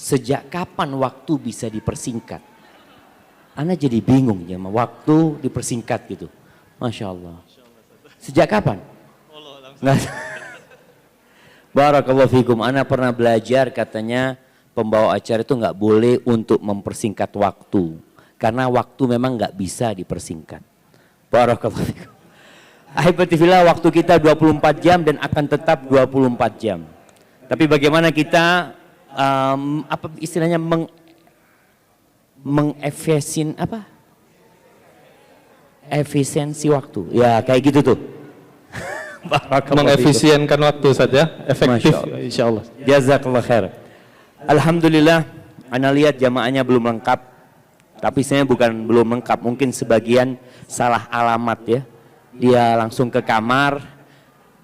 Sejak kapan waktu bisa dipersingkat? Ana jadi bingung ya, waktu dipersingkat gitu. Masya Allah. Sejak kapan? Nggak. Barakallahu fikum. Ana pernah belajar katanya pembawa acara itu nggak boleh untuk mempersingkat waktu. Karena waktu memang nggak bisa dipersingkat. Barakallahu fikum. Ahibati fillah, waktu kita 24 jam dan akan tetap 24 jam. Tapi bagaimana kita apa istilahnya efisiensi waktu. Ya kayak gitu tuh. Mengefisienkan waktu saja, efektif insyaallah. Jazakallah khair. Alhamdulillah, ana lihat jamaahnya belum lengkap. Tapi saya bukan belum lengkap, mungkin sebagian salah alamat ya. Dia langsung ke kamar,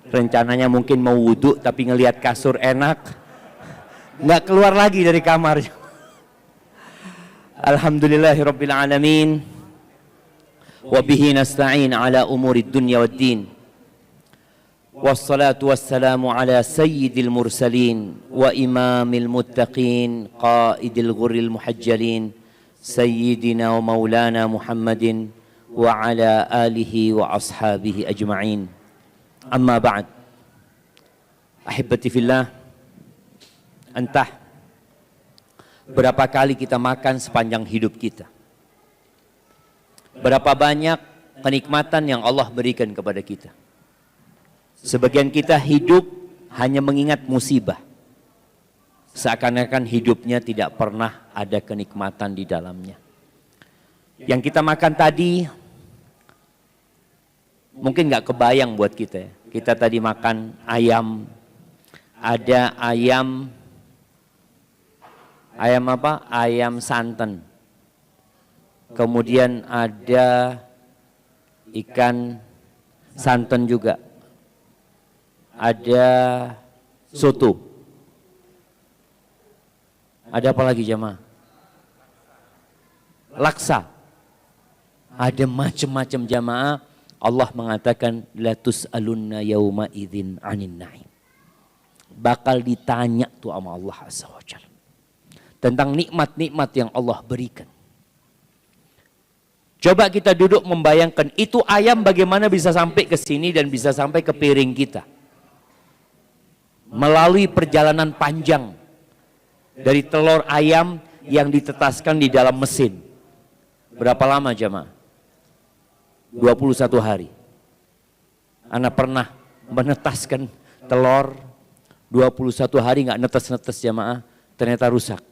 rencananya mungkin mau wudhu tapi ngelihat kasur enak, nggak keluar lagi dari kamar. Alhamdulillahirabbil alamin. Wa bihi nasta'in ala umurid dunya waddin. Wassalatu wassalamu ala sayyidil mursalin wa imamil muttaqin qaidil ghurril muhajjalin sayyidina wa maulana Muhammadin wa ala alihi wa ashabihi ajma'in. Amma ba'd. Ahibati fillah, entah berapa kali kita makan sepanjang hidup kita. Berapa banyak kenikmatan yang Allah berikan kepada kita. Sebagian kita hidup hanya mengingat musibah. Seakan-akan hidupnya tidak pernah ada kenikmatan di dalamnya. Yang kita makan tadi mungkin nggak kebayang buat kita ya. Kita tadi makan ayam, ada ayam apa? Ayam santan. Kemudian ada ikan santan juga. Ada soto. Ada apa lagi jamaah? Laksa. Ada macam-macam jamaah. Allah mengatakan la tus'alunna yauma idzin 'anin na'im. Bakal ditanya tuh sama Allah Azza wa Jalla tentang nikmat-nikmat yang Allah berikan. Coba kita duduk membayangkan itu ayam bagaimana bisa sampai ke sini dan bisa sampai ke piring kita. Melalui perjalanan panjang dari telur ayam yang ditetaskan di dalam mesin. Berapa lama jemaah? 21 hari. Ana pernah menetaskan telur 21 hari nggak netes-netes jemaah, ternyata rusak.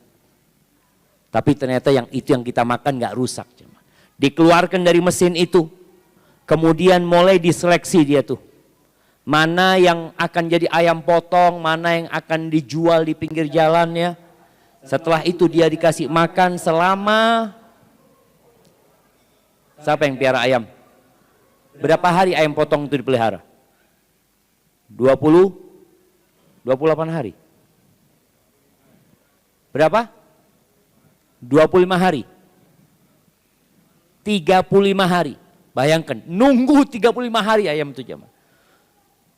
Tapi ternyata yang itu yang kita makan nggak rusak jemaah. Dikeluarkan dari mesin itu, kemudian mulai diseleksi dia tuh. Mana yang akan jadi ayam potong, mana yang akan dijual di pinggir jalannya. Setelah itu dia dikasih makan selama, siapa yang piara ayam? Berapa hari ayam potong itu dipelihara? 28 hari. Berapa? 25 hari. 35 hari. Bayangkan, nunggu 35 hari ayam itu jemaah.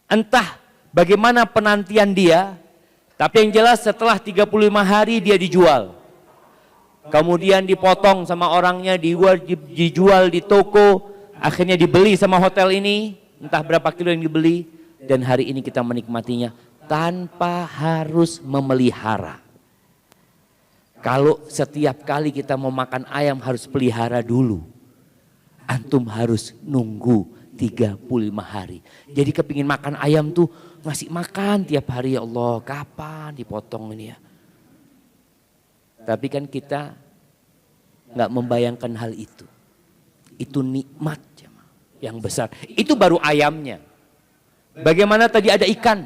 Entah bagaimana penantian dia, tapi yang jelas setelah 35 hari dia dijual. Kemudian dipotong sama orangnya, dijual di toko. Akhirnya dibeli sama hotel ini, entah berapa kilo yang dibeli, dan hari ini kita menikmatinya tanpa harus memelihara. Kalau setiap kali kita mau makan ayam harus pelihara dulu, antum harus nunggu 35 hari. Jadi kepingin makan ayam tuh ngasih makan tiap hari, ya Allah kapan dipotong ini ya. Tapi kan kita nggak membayangkan hal itu. Itu nikmat yang besar. Itu baru ayamnya. Bagaimana tadi ada ikan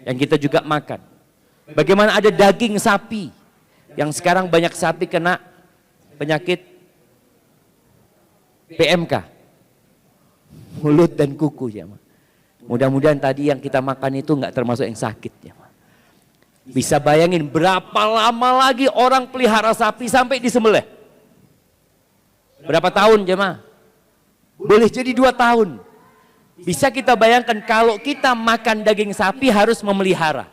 yang kita juga makan. Bagaimana ada daging sapi yang sekarang banyak sapi kena penyakit PMK, mulut dan kuku ya. Mudah-mudahan tadi yang kita makan itu nggak termasuk yang sakit ya. Bisa bayangin berapa lama lagi orang pelihara sapi sampai disembelih? Berapa tahun jemaah? Boleh jadi 2 tahun. Bisa kita bayangkan kalau kita makan daging sapi harus memelihara.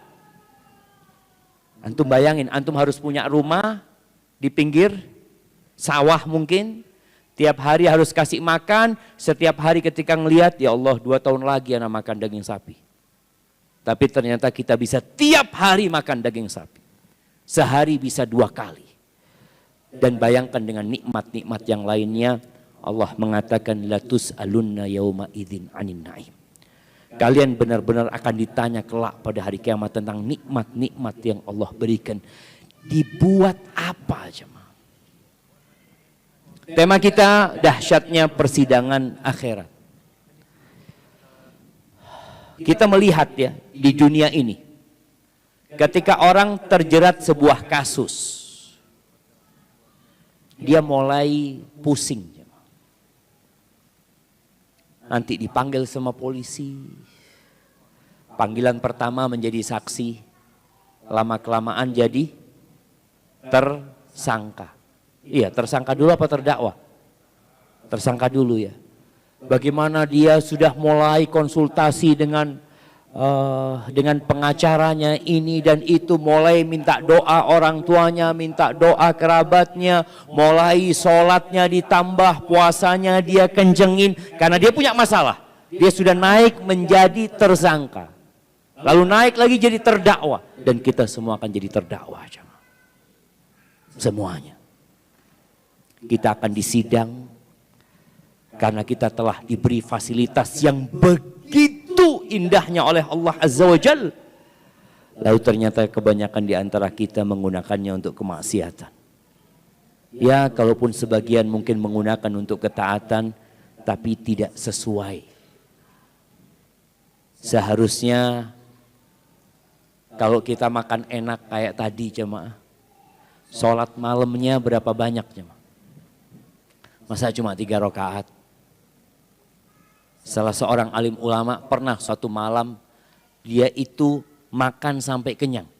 Antum bayangin, antum harus punya rumah di pinggir sawah mungkin. Tiap hari harus kasih makan, setiap hari ketika ngelihat, ya Allah 2 tahun lagi anak makan daging sapi. Tapi ternyata kita bisa tiap hari makan daging sapi. Sehari bisa 2 kali. Dan bayangkan dengan nikmat-nikmat yang lainnya, Allah mengatakan la tus'alunna yauma idzin 'anin na'im. Kalian benar-benar akan ditanya kelak pada hari kiamat tentang nikmat-nikmat yang Allah berikan. Dibuat apa jemaah? Tema kita dahsyatnya persidangan akhirat. Kita melihat ya di dunia ini, ketika orang terjerat sebuah kasus, dia mulai pusing. Nanti dipanggil sama polisi. Panggilan pertama menjadi saksi, lama-kelamaan jadi tersangka. Iya, tersangka dulu apa terdakwa? Tersangka dulu ya. Bagaimana dia sudah mulai konsultasi dengan pengacaranya ini dan itu, mulai minta doa orang tuanya, minta doa kerabatnya, mulai sholatnya ditambah, puasanya dia kencengin karena dia punya masalah. Dia sudah naik menjadi tersangka, lalu naik lagi jadi terdakwa, dan kita semua akan jadi terdakwa. Semuanya kita akan disidang karena kita telah diberi fasilitas yang begitu indahnya oleh Allah Azza wa Jal. Lalu ternyata kebanyakan di antara kita menggunakannya untuk kemaksiatan. Ya, kalaupun sebagian mungkin menggunakan untuk ketaatan, tapi tidak sesuai. Seharusnya kalau kita makan enak kayak tadi jemaah, sholat malamnya berapa banyak jemaah? Masa cuma 3 rakaat? Salah seorang alim ulama pernah suatu malam dia itu makan sampai kenyang.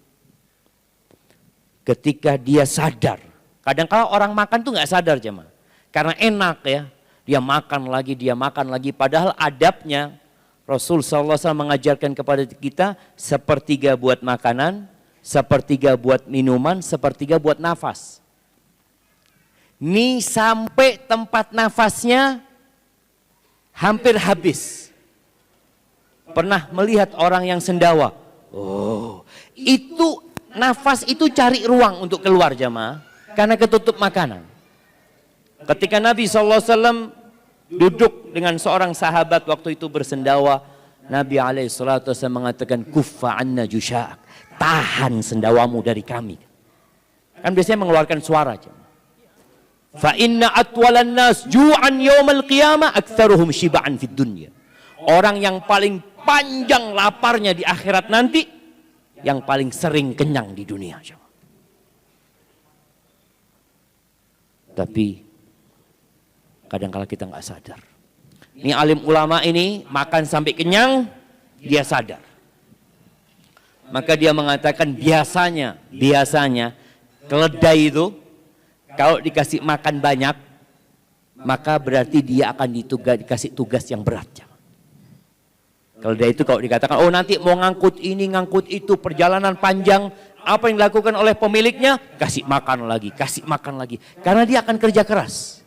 Ketika dia sadar, kadang-kala orang makan tuh nggak sadar jemaah, karena enak ya, dia makan lagi, padahal adabnya Rasul SAW mengajarkan kepada kita 1/3 buat makanan, 1/3 buat minuman, 1/3 buat nafas. Nih sampai tempat nafasnya hampir habis. Pernah melihat orang yang sendawa? Oh, itu nafas itu cari ruang untuk keluar jamaah karena ketutup makanan. Ketika Nabi SAW duduk dengan seorang sahabat waktu itu bersendawa, Nabi SAW mengatakan, kuffa anna jusha'ak, tahan sendawamu dari kami. Kan biasanya mengeluarkan suara jamaah. Fa inna atwalan nas ju'an yaumal qiyamah aktsaruhum shiba'an fid dunya. Orang yang paling panjang laparnya di akhirat nanti, yang paling sering kenyang di dunia. Tapi kadang-kala kita nggak sadar. Ini alim ulama ini makan sampai kenyang, dia sadar. Maka dia mengatakan biasanya keledai itu kalau dikasih makan banyak, maka berarti dia akan dikasih tugas yang berat. Keledai itu kalau dikatakan, oh nanti mau ngangkut ini, ngangkut itu, perjalanan panjang, apa yang dilakukan oleh pemiliknya? Kasih makan lagi. Karena dia akan kerja keras.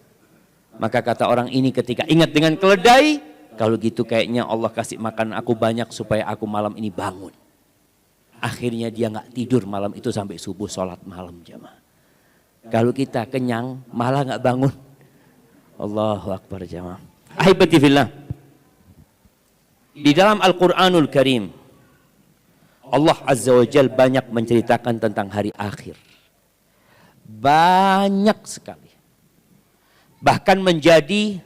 Maka kata orang ini ketika ingat dengan keledai, kalau gitu kayaknya Allah kasih makan aku banyak supaya aku malam ini bangun. Akhirnya dia nggak tidur malam itu sampai subuh sholat malam jamaah. Kalau kita kenyang malah nggak bangun. Allahu Akbar jamaah. Ahibati fillah. Di dalam Al-Quranul Karim, Allah Azza wa Jal banyak menceritakan tentang hari akhir. Banyak sekali. Bahkan menjadi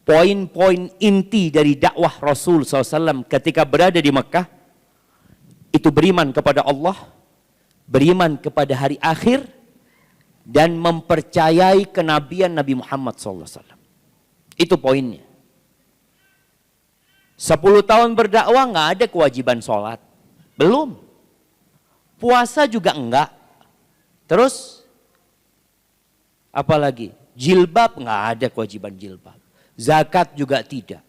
poin-poin inti dari dakwah Rasul SAW ketika berada di Mekah. Itu beriman kepada Allah, beriman kepada hari akhir, dan mempercayai kenabian Nabi Muhammad SAW. Itu poinnya. 10 tahun berdakwah nggak ada kewajiban sholat. Belum. Puasa juga enggak. Terus apalagi? Jilbab nggak ada kewajiban jilbab. Zakat juga tidak.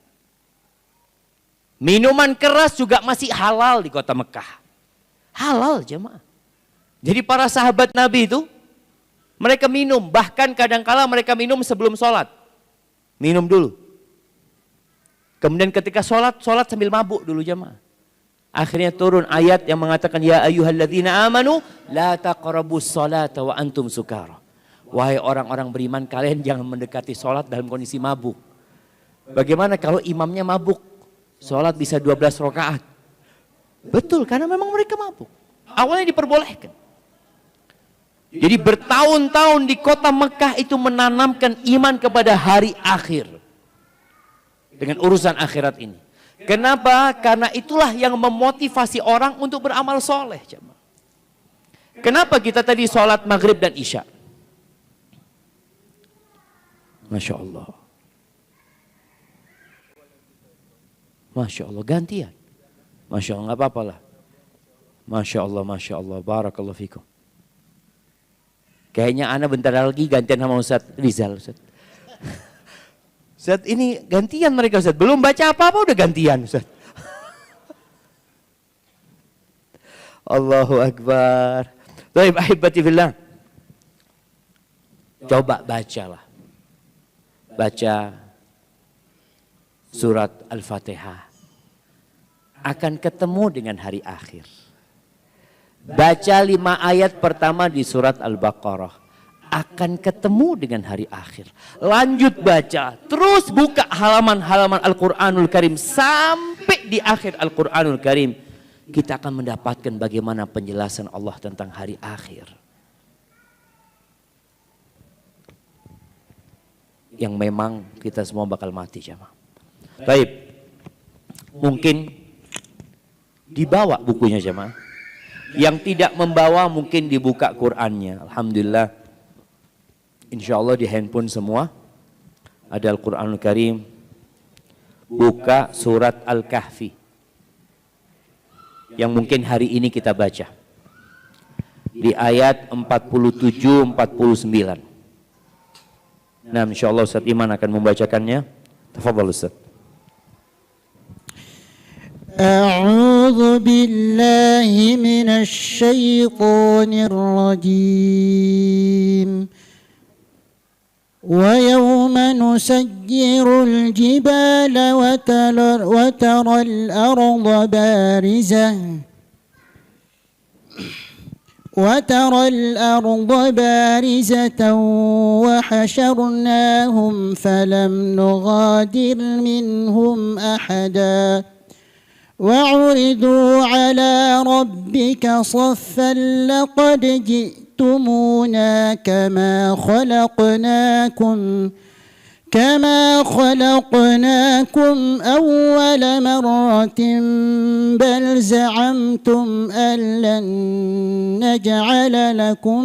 Minuman keras juga masih halal di kota Mekah. Halal jemaah. Jadi para sahabat Nabi itu, mereka minum, bahkan kadangkala mereka minum sebelum sholat. Minum dulu. Kemudian ketika sholat sambil mabuk dulu jemaah. Akhirnya turun ayat yang mengatakan, ya ayyuhalladzina amanu la taqrabus sholata wa antum sukara. Wahai orang-orang beriman, kalian jangan mendekati sholat dalam kondisi mabuk. Bagaimana kalau imamnya mabuk? Sholat bisa 12 rakaat. Betul, karena memang mereka mabuk. Awalnya diperbolehkan. Jadi bertahun-tahun di kota Mekah itu menanamkan iman kepada hari akhir. Dengan urusan akhirat ini. Kenapa? Karena itulah yang memotivasi orang untuk beramal soleh. Kenapa kita tadi sholat maghrib dan isya? Masya Allah. Masya Allah, gantian. Masya Allah, nggak apa-apa lah. Masya Allah, barakallahu fikum. Kayaknya ana bentar lagi gantian sama Ustaz Rizal. Ustaz ini gantian mereka Ustaz. Belum baca apa-apa udah gantian Ustaz. Allahu Akbar. Baik, ahibati fillah. Coba bacalah. Baca surat Al-Fatihah. Akan ketemu dengan hari akhir. Baca 5 ayat pertama di surat Al-Baqarah. Akan ketemu dengan hari akhir. Lanjut baca. Terus buka halaman-halaman Al-Quranul Karim. Sampai di akhir Al-Quranul Karim. Kita akan mendapatkan bagaimana penjelasan Allah tentang hari akhir. Yang memang kita semua bakal mati jemaah. Baik. Mungkin dibawa bukunya jemaah. Yang tidak membawa mungkin dibuka Qur'annya. Alhamdulillah. Insya Allah di handphone semua. Ada Al-Quranul Karim. Buka surat Al-Kahfi. Yang mungkin hari ini kita baca. Di ayat 47-49. Nah insya Allah Ustaz Iman akan membacakannya. Tafadhal Ustaz. أعوذ بالله من الشيطان الرجيم ويوم نسير الجبال وترى الأرض بارزة وحشرناهم فلم نغادر منهم أحدا وعرضوا على ربك صفا لقد جئتمونا كما خلقناكم أول مرة بل زعمتم أن لن نجعل لكم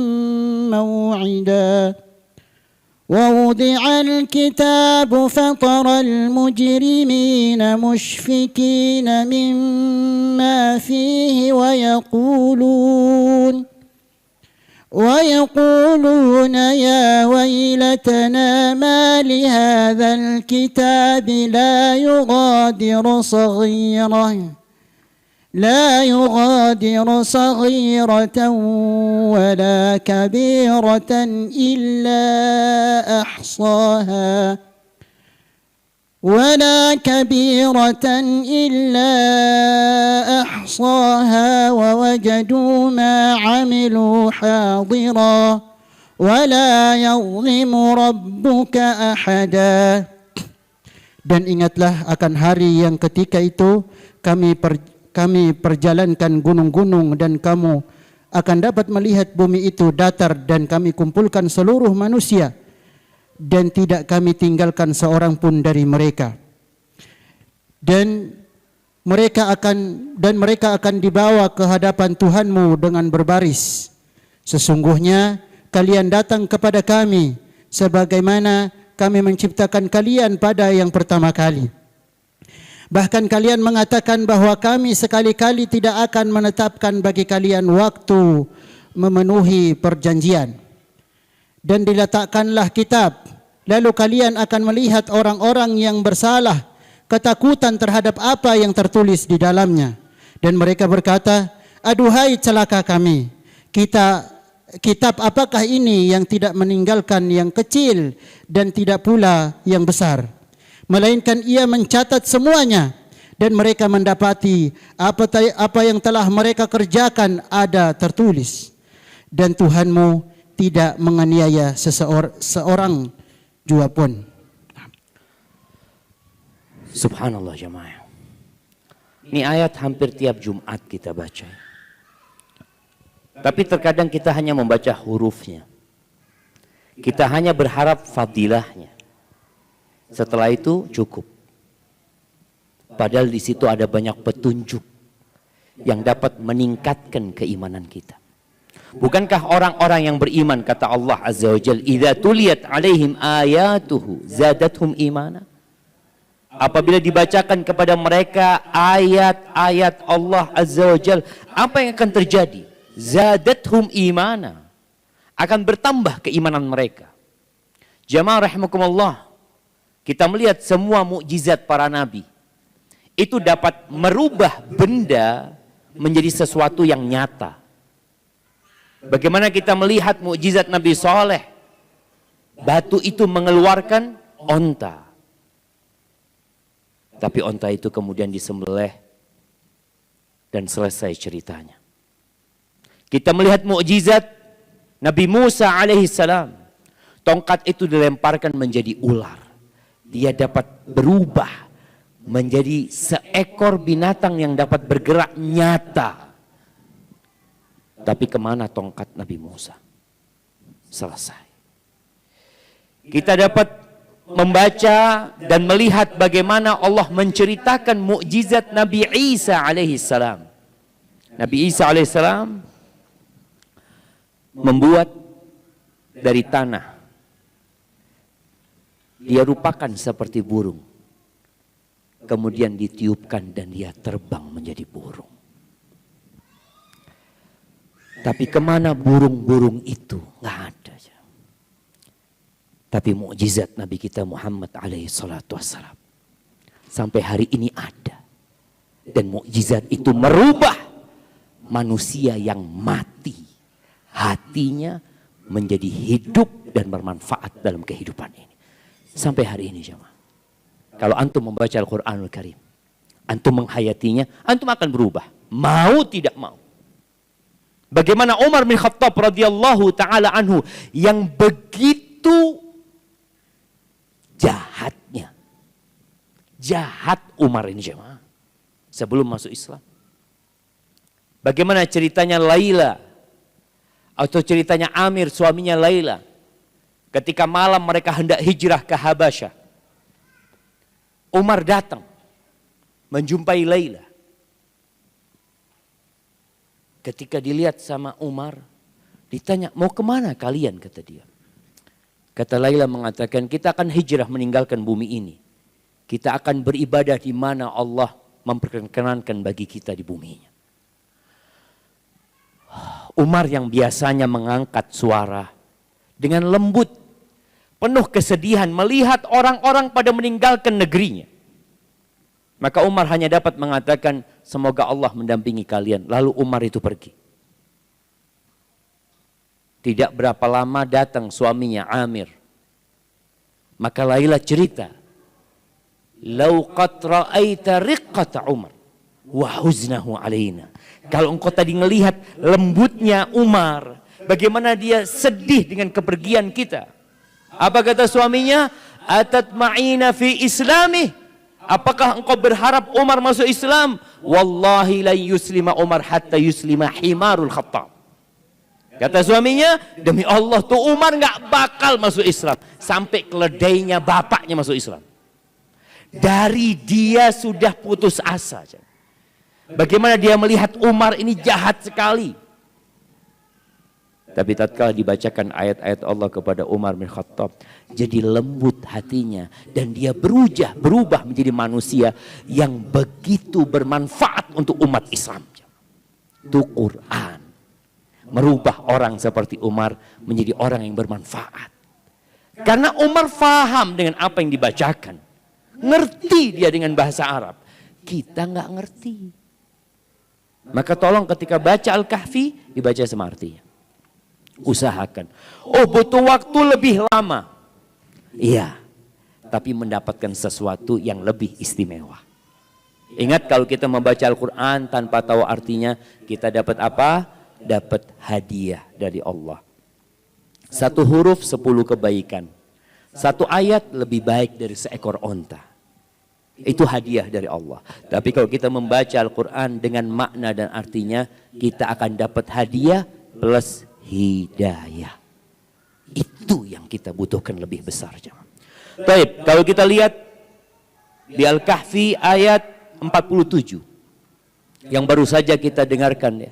موعدا ووضع الكتاب فترى المجرمين مشفقين مما فيه ويقولون يا ويلتنا ما لهذا الكتاب لا يغادر صغيرة ولا كبيرة إلا أحصاها ووجدوا ما عملوا حاضرا ولا يظلم ربك أحدا. Dan ingatlah akan hari yang ketika itu kami perjalankan gunung-gunung dan kamu akan dapat melihat bumi itu datar dan kami kumpulkan seluruh manusia dan tidak kami tinggalkan seorang pun dari mereka. Dan mereka akan dibawa ke hadapan Tuhanmu dengan berbaris. Sesungguhnya kalian datang kepada kami sebagaimana kami menciptakan kalian pada yang pertama kali. Bahkan kalian mengatakan bahwa kami sekali-kali tidak akan menetapkan bagi kalian waktu memenuhi perjanjian. Dan diletakkanlah kitab, lalu kalian akan melihat orang-orang yang bersalah, ketakutan terhadap apa yang tertulis di dalamnya. Dan mereka berkata, Aduhai celaka kami, kitab apakah ini yang tidak meninggalkan yang kecil dan tidak pula yang besar, melainkan ia mencatat semuanya, dan mereka mendapati apa yang telah mereka kerjakan ada tertulis. Dan Tuhanmu tidak menganiaya seorang jua pun. Subhanallah jemaah. Ini ayat hampir tiap Jumat kita baca. Tapi terkadang kita hanya membaca hurufnya. Kita hanya berharap fadilahnya. Setelah itu cukup. Padahal di situ ada banyak petunjuk yang dapat meningkatkan keimanan kita. Bukankah orang-orang yang beriman, kata Allah Azza wa Jalla, "Idza tuliyat 'alaihim ayatuhu zadatuhum imana." Apabila dibacakan kepada mereka ayat-ayat Allah Azza wa Jalla, apa yang akan terjadi? Zadatuhum imana. Akan bertambah keimanan mereka. Jamaah rahimakumullah, kita melihat semua mukjizat para nabi itu dapat merubah benda menjadi sesuatu yang nyata. Bagaimana kita melihat mukjizat Nabi Saleh, batu itu mengeluarkan onta, tapi onta itu kemudian disembelih dan selesai ceritanya. Kita melihat mukjizat Nabi Musa alaihissalam, tongkat itu dilemparkan menjadi ular, dia dapat berubah menjadi seekor binatang yang dapat bergerak nyata. Tapi kemana tongkat Nabi Musa? Selesai. Kita dapat membaca dan melihat bagaimana Allah menceritakan mukjizat Nabi Isa alaihissalam. Nabi Isa alaihissalam membuat dari tanah. Dia rupakan seperti burung. Kemudian ditiupkan dan dia terbang menjadi burung. Tapi kemana burung-burung itu? Nggak ada. Tapi mukjizat Nabi kita Muhammad alaihi salatu wassalam sampai hari ini ada. Dan mukjizat itu merubah manusia yang mati, hatinya menjadi hidup dan bermanfaat dalam kehidupan ini. Sampai hari ini jemaah. Kalau antum membaca Al-Quranul Karim, antum menghayatinya, antum akan berubah. Mau tidak mau. Bagaimana Umar bin Khattab radhiyallahu ta'ala anhu yang begitu jahatnya. Jahat Umar ini jemaah. Sebelum masuk Islam. Bagaimana ceritanya Laila. Atau ceritanya Amir suaminya Laila. Ketika malam mereka hendak hijrah ke Habasyah. Umar datang menjumpai Laila. Ketika dilihat sama Umar, ditanya, mau kemana kalian? Kata dia. Kata Laila mengatakan, kita akan hijrah meninggalkan bumi ini. Kita akan beribadah di mana Allah memperkenankan bagi kita di buminya. Umar yang biasanya mengangkat suara dengan lembut, penuh kesedihan melihat orang-orang pada meninggalkan negerinya. Maka Umar hanya dapat mengatakan, semoga Allah mendampingi kalian. Lalu Umar itu pergi. Tidak berapa lama datang suaminya Amir. Maka Laila cerita, "Lau qad ra'aita riqqata Umar wa huznahu alaina." Kalau engkau tadi melihat lembutnya Umar, bagaimana dia sedih dengan kepergian kita. Apa kata suaminya? "Atatma'ina fi islamih." Apakah engkau berharap Umar masuk Islam? Wallahi la yuslima Umar hatta yuslima himarul Khattab. Kata suaminya, demi Allah tuh Umar nggak bakal masuk Islam sampai keledainya bapaknya masuk Islam. Dari dia sudah putus asa. Bagaimana dia melihat Umar ini jahat sekali. Tapi tatkala dibacakan ayat-ayat Allah kepada Umar bin Khattab, jadi lembut hatinya dan dia berubah menjadi manusia yang begitu bermanfaat untuk umat Islam. Itu Quran. Merubah orang seperti Umar menjadi orang yang bermanfaat. Karena Umar faham dengan apa yang dibacakan. Ngerti dia dengan bahasa Arab. Kita nggak ngerti. Maka tolong ketika baca Al-Kahfi, dibaca sama artinya. Usahakan. Oh, butuh waktu lebih lama. Iya, tapi mendapatkan sesuatu yang lebih istimewa. Ingat, kalau kita membaca Al-Quran tanpa tahu artinya, kita dapat apa? Dapat hadiah dari Allah. 1 huruf 10 kebaikan. 1 ayat lebih baik dari seekor onta. Itu hadiah dari Allah. Tapi kalau kita membaca Al-Quran dengan makna dan artinya, kita akan dapat hadiah plus hidayah. Itu yang kita butuhkan lebih besar. Baik, kalau kita lihat di Al-Kahfi ayat 47 yang baru saja kita dengarkan ya.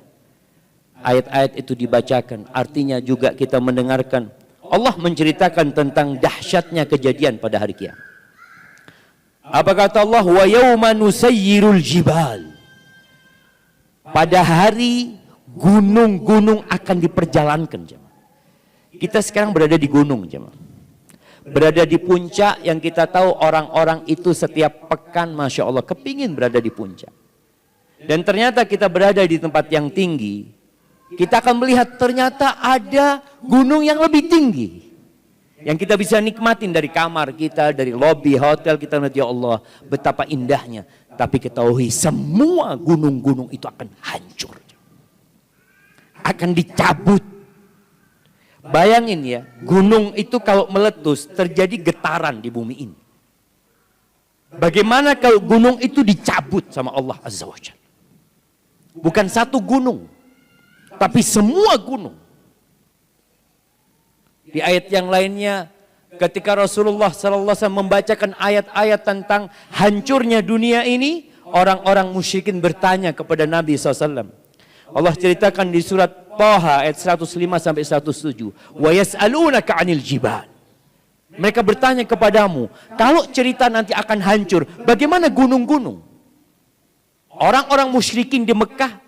Ayat-ayat itu dibacakan, artinya juga kita mendengarkan. Allah menceritakan tentang dahsyatnya kejadian pada hari kiamat. Apa kata Allah? Wa yauma nusayyirul jibal. Pada hari gunung-gunung akan diperjalankan, jemaah. Kita sekarang berada di gunung, jemaah. Berada di puncak yang kita tahu orang-orang itu setiap pekan, Masya Allah, kepingin berada di puncak. Dan ternyata kita berada di tempat yang tinggi. Kita akan melihat ternyata ada gunung yang lebih tinggi. Yang kita bisa nikmatin dari kamar kita, dari lobi hotel kita melihat, ya Allah, betapa indahnya. Tapi ketahui semua gunung-gunung itu akan hancur. Akan dicabut. Bayangin ya, gunung itu kalau meletus terjadi getaran di bumi ini. Bagaimana kalau gunung itu dicabut sama Allah Azza wa Jalla? Bukan satu gunung, tapi semua gunung. Di ayat yang lainnya, ketika Rasulullah SAW membacakan ayat-ayat tentang hancurnya dunia ini, orang-orang musyrikin bertanya kepada Nabi SAW. Allah ceritakan di surat Taha ayat 105-107. Wa yas'alunaka 'anil jibal. Mereka bertanya kepadamu, kalau cerita nanti akan hancur, bagaimana gunung-gunung? Orang-orang musyrikin di Mekah,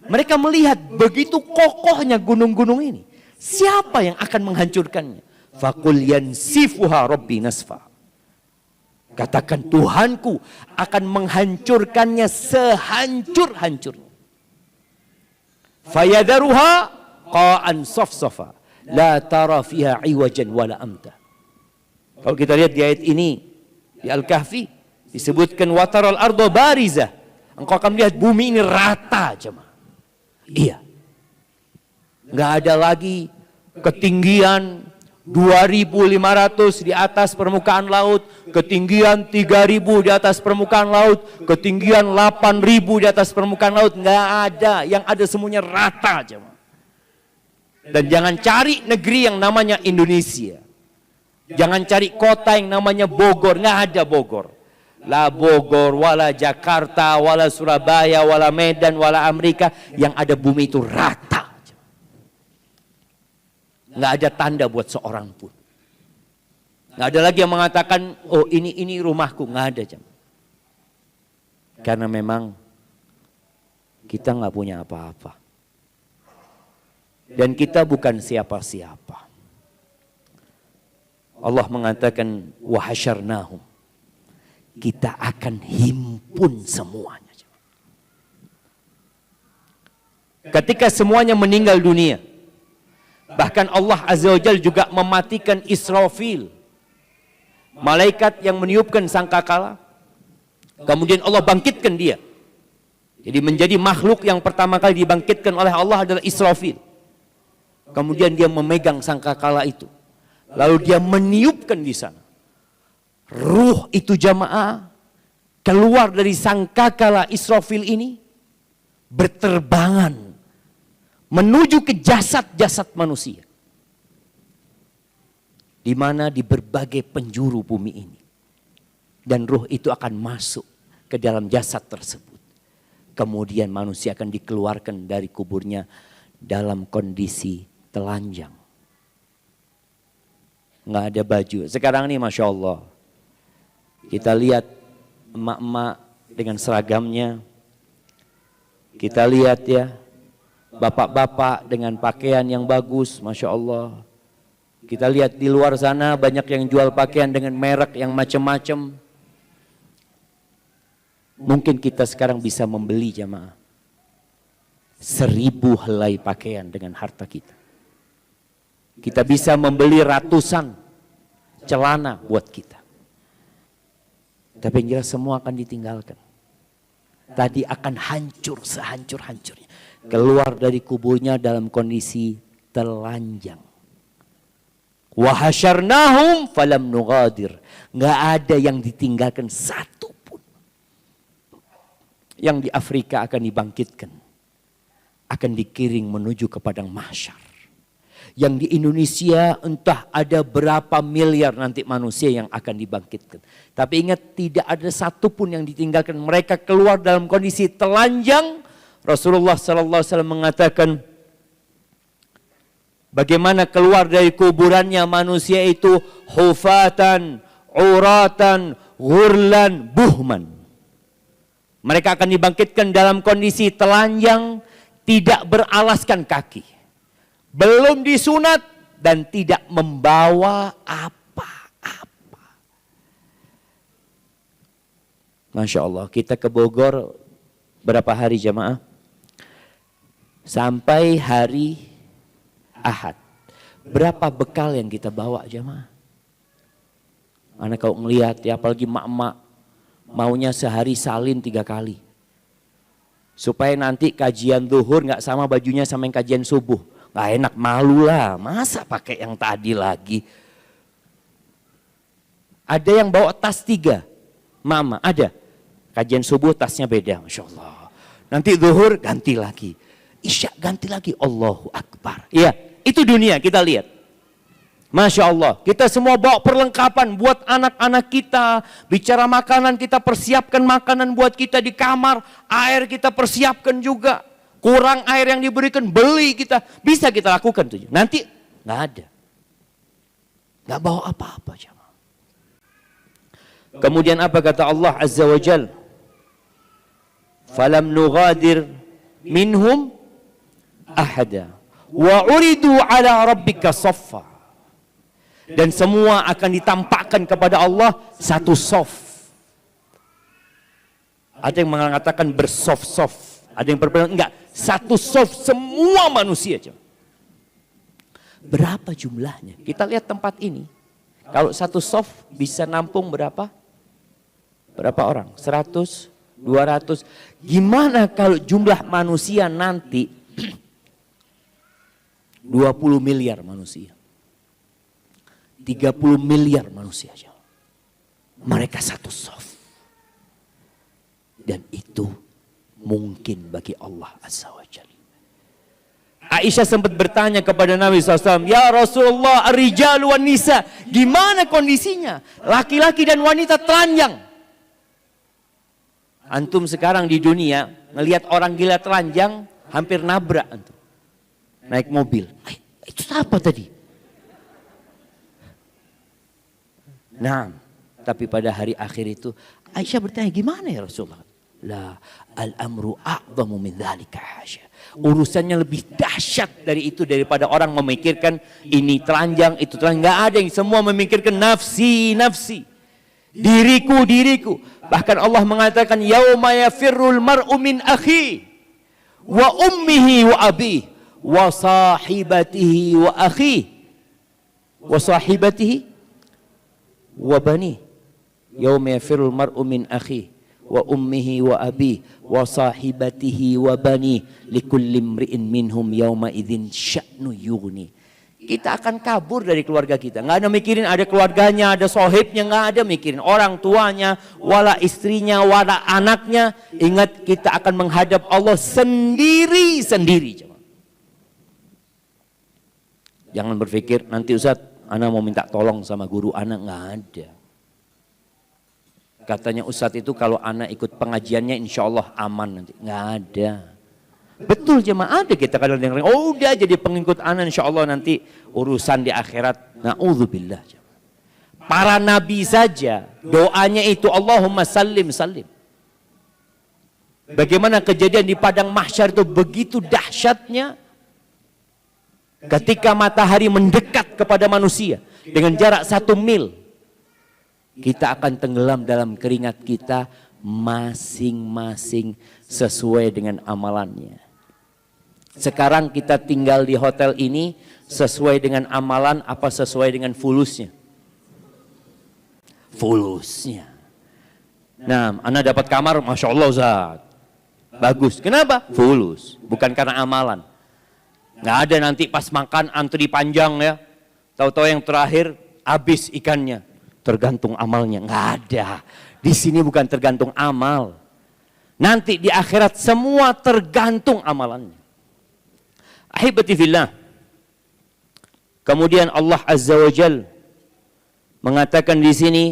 mereka melihat begitu kokohnya gunung-gunung ini. Siapa yang akan menghancurkannya? Faqul yansifuha rabbi nasfa. Katakan, Tuhanku akan menghancurkannya sehancur-hancurnya. Fayadaruha qa'an safsafa la tara fiha iwajan wala amta. Kalau kita lihat di ayat ini di Al-Kahfi disebutkan wataral ardo barizah. Engkau akan melihat bumi ini rata, jemaah. Iya. Enggak ada lagi ketinggian 2.500 di atas permukaan laut, ketinggian 3.000 di atas permukaan laut, ketinggian 8.000 di atas permukaan laut. Enggak ada, yang ada semuanya rata, jemaah. Dan jangan cari negeri yang namanya Indonesia. Jangan cari kota yang namanya Bogor, enggak ada Bogor. La Bogor, wala Jakarta, wala Surabaya, wala Medan, wala Amerika. Yang ada bumi itu rata. Nggak ada tanda buat seorang pun. Nggak ada lagi yang mengatakan, oh ini rumahku. Nggak ada, jam. Karena memang kita nggak punya apa-apa. Dan kita bukan siapa-siapa. Allah mengatakan, wahasyarnahum. Kita akan himpun semuanya. Ketika semuanya meninggal dunia, bahkan Allah Azza wa Jalla juga mematikan Israfil, malaikat yang meniupkan sangkakala. Kemudian Allah bangkitkan dia. Jadi menjadi makhluk yang pertama kali dibangkitkan oleh Allah adalah Israfil. Kemudian dia memegang sangkakala itu. Lalu dia meniupkan di sana. Ruh itu, jamaah, keluar dari sangkakala Israfil ini, berterbangan menuju ke jasad-jasad manusia. Di mana di berbagai penjuru bumi ini. Dan ruh itu akan masuk ke dalam jasad tersebut. Kemudian manusia akan dikeluarkan dari kuburnya dalam kondisi telanjang. Nggak ada baju. Sekarang ini Masya Allah. Kita lihat emak-emak dengan seragamnya. Kita lihat ya. Bapak-bapak dengan pakaian yang bagus, Masya Allah. Kita lihat di luar sana banyak yang jual pakaian dengan merek yang macam-macam. Mungkin kita sekarang bisa membeli, jamaah. 1000 helai pakaian dengan harta kita. Kita bisa membeli ratusan celana buat kita. Tapi yang jelas semua akan ditinggalkan. Tadi akan hancur sehancur-hancurnya. Keluar dari kuburnya dalam kondisi telanjang. Wa hasyarnahum falam nughadir. Nggak ada yang ditinggalkan satu pun. Yang di Afrika akan dibangkitkan. Akan dikiring menuju ke padang mahsyar. Yang di Indonesia entah ada berapa miliar nanti manusia yang akan dibangkitkan. Tapi ingat, tidak ada satupun yang ditinggalkan. Mereka keluar dalam kondisi telanjang. Rasulullah SAW mengatakan, bagaimana keluar dari kuburannya manusia itu hufatan, uratan, ghurlan, buhman. Mereka akan dibangkitkan dalam kondisi telanjang, tidak beralaskan kaki. Belum disunat dan tidak membawa apa-apa. Masya Allah, kita ke Bogor berapa hari jamaah? Sampai hari Ahad. Berapa bekal yang kita bawa jamaah? Anak kalau ngelihat ya, apalagi mak-mak maunya sehari salin 3 kali. Supaya nanti kajian zuhur nggak sama bajunya sama yang kajian subuh. Nggak enak, malu lah, masa pakai yang tadi lagi. Ada yang bawa tas 3, mama ada. Kajian subuh tasnya beda, Masya Allah. Nanti zuhur ganti lagi, isya ganti lagi, Allahu Akbar. Iya, itu dunia kita lihat. Masya Allah, kita semua bawa perlengkapan buat anak-anak kita. Bicara makanan, kita persiapkan makanan buat kita di kamar. Air kita persiapkan juga. Kurang air yang diberikan, beli kita. Bisa kita lakukan tuh. Nanti nggak ada. Nggak bawa apa-apa. Kemudian apa kata Allah Azza wa Jal? Falam nughadir minhum ahada. Wa uridu ala rabbika saffa. Dan semua akan ditampakkan kepada Allah satu soft. Ada yang mengatakan bersoft-soft. Ada yang berpendapat enggak, satu soft semua manusia. Berapa jumlahnya? Kita lihat tempat ini. Kalau satu soft bisa nampung berapa? Berapa orang? 100, 200. Gimana kalau jumlah manusia nanti 20 miliar manusia. 30 miliar manusia. Mereka satu soft. Dan itu mungkin bagi Allah Azza wa Jalla. Aisyah sempat bertanya kepada Nabi SAW, ya Rasulullah, ar-rijal wan nisa, gimana kondisinya? Laki-laki dan wanita telanjang. Antum sekarang di dunia, ngelihat orang gila telanjang, hampir nabrak antum. Naik mobil. Itu apa tadi? Nah, tapi pada hari akhir itu, Aisyah bertanya, gimana ya Rasulullah? La al-amru a'zamu min dzalika hasya. Urusannya lebih dahsyat dari itu, daripada orang memikirkan ini telanjang, itu telanjang. Enggak ada, yang semua memikirkan nafsi, nafsi. Diriku, diriku. Bahkan Allah mengatakan yauma yafirrul mar'u min akhi wa ummihi wa abihi wa sahibatihi wa akhi wa sahibatihi wa bani. Yauma yafirrul mar'u min akhi wa ummihi wa abi wa sahibatihi wa bani likulli imri'in minhum yawma idzin sya'nu yughni. Kita akan kabur dari keluarga kita. Nggak ada mikirin ada keluarganya, ada sohibnya, nggak ada mikirin orang tuanya, wala istrinya, wala anaknya. Ingat, kita akan menghadap Allah sendiri-sendiri. Jangan berpikir nanti Ustaz, ana mau minta tolong sama guru ana, nggak ada. Katanya Ustadz itu kalau anak ikut pengajiannya insya Allah aman nanti. Nggak ada. Betul jemaah, ada kita kadang-kadang, oh udah jadi pengikut anak insya Allah nanti urusan di akhirat. Na'udzubillah. Para nabi saja doanya itu Allahumma sallim sallim. Bagaimana kejadian di padang mahsyar itu begitu dahsyatnya. Ketika matahari mendekat kepada manusia dengan jarak 1 mil. Kita akan tenggelam dalam keringat kita masing-masing sesuai dengan amalannya. Sekarang kita tinggal di hotel ini sesuai dengan amalan apa sesuai dengan fulusnya? Fulusnya. Nah, Anda dapat kamar, Masya Allah Ustaz. Bagus. Kenapa? Fulus. Bukan karena amalan. Nggak ada nanti pas makan antri panjang ya. Tahu-tahu yang terakhir habis ikannya. Tergantung amalnya. Nggak ada. Di sini bukan tergantung amal. Nanti di akhirat semua tergantung amalannya. Ahibati fillah. Kemudian Allah Azza wa Jal mengatakan di sini,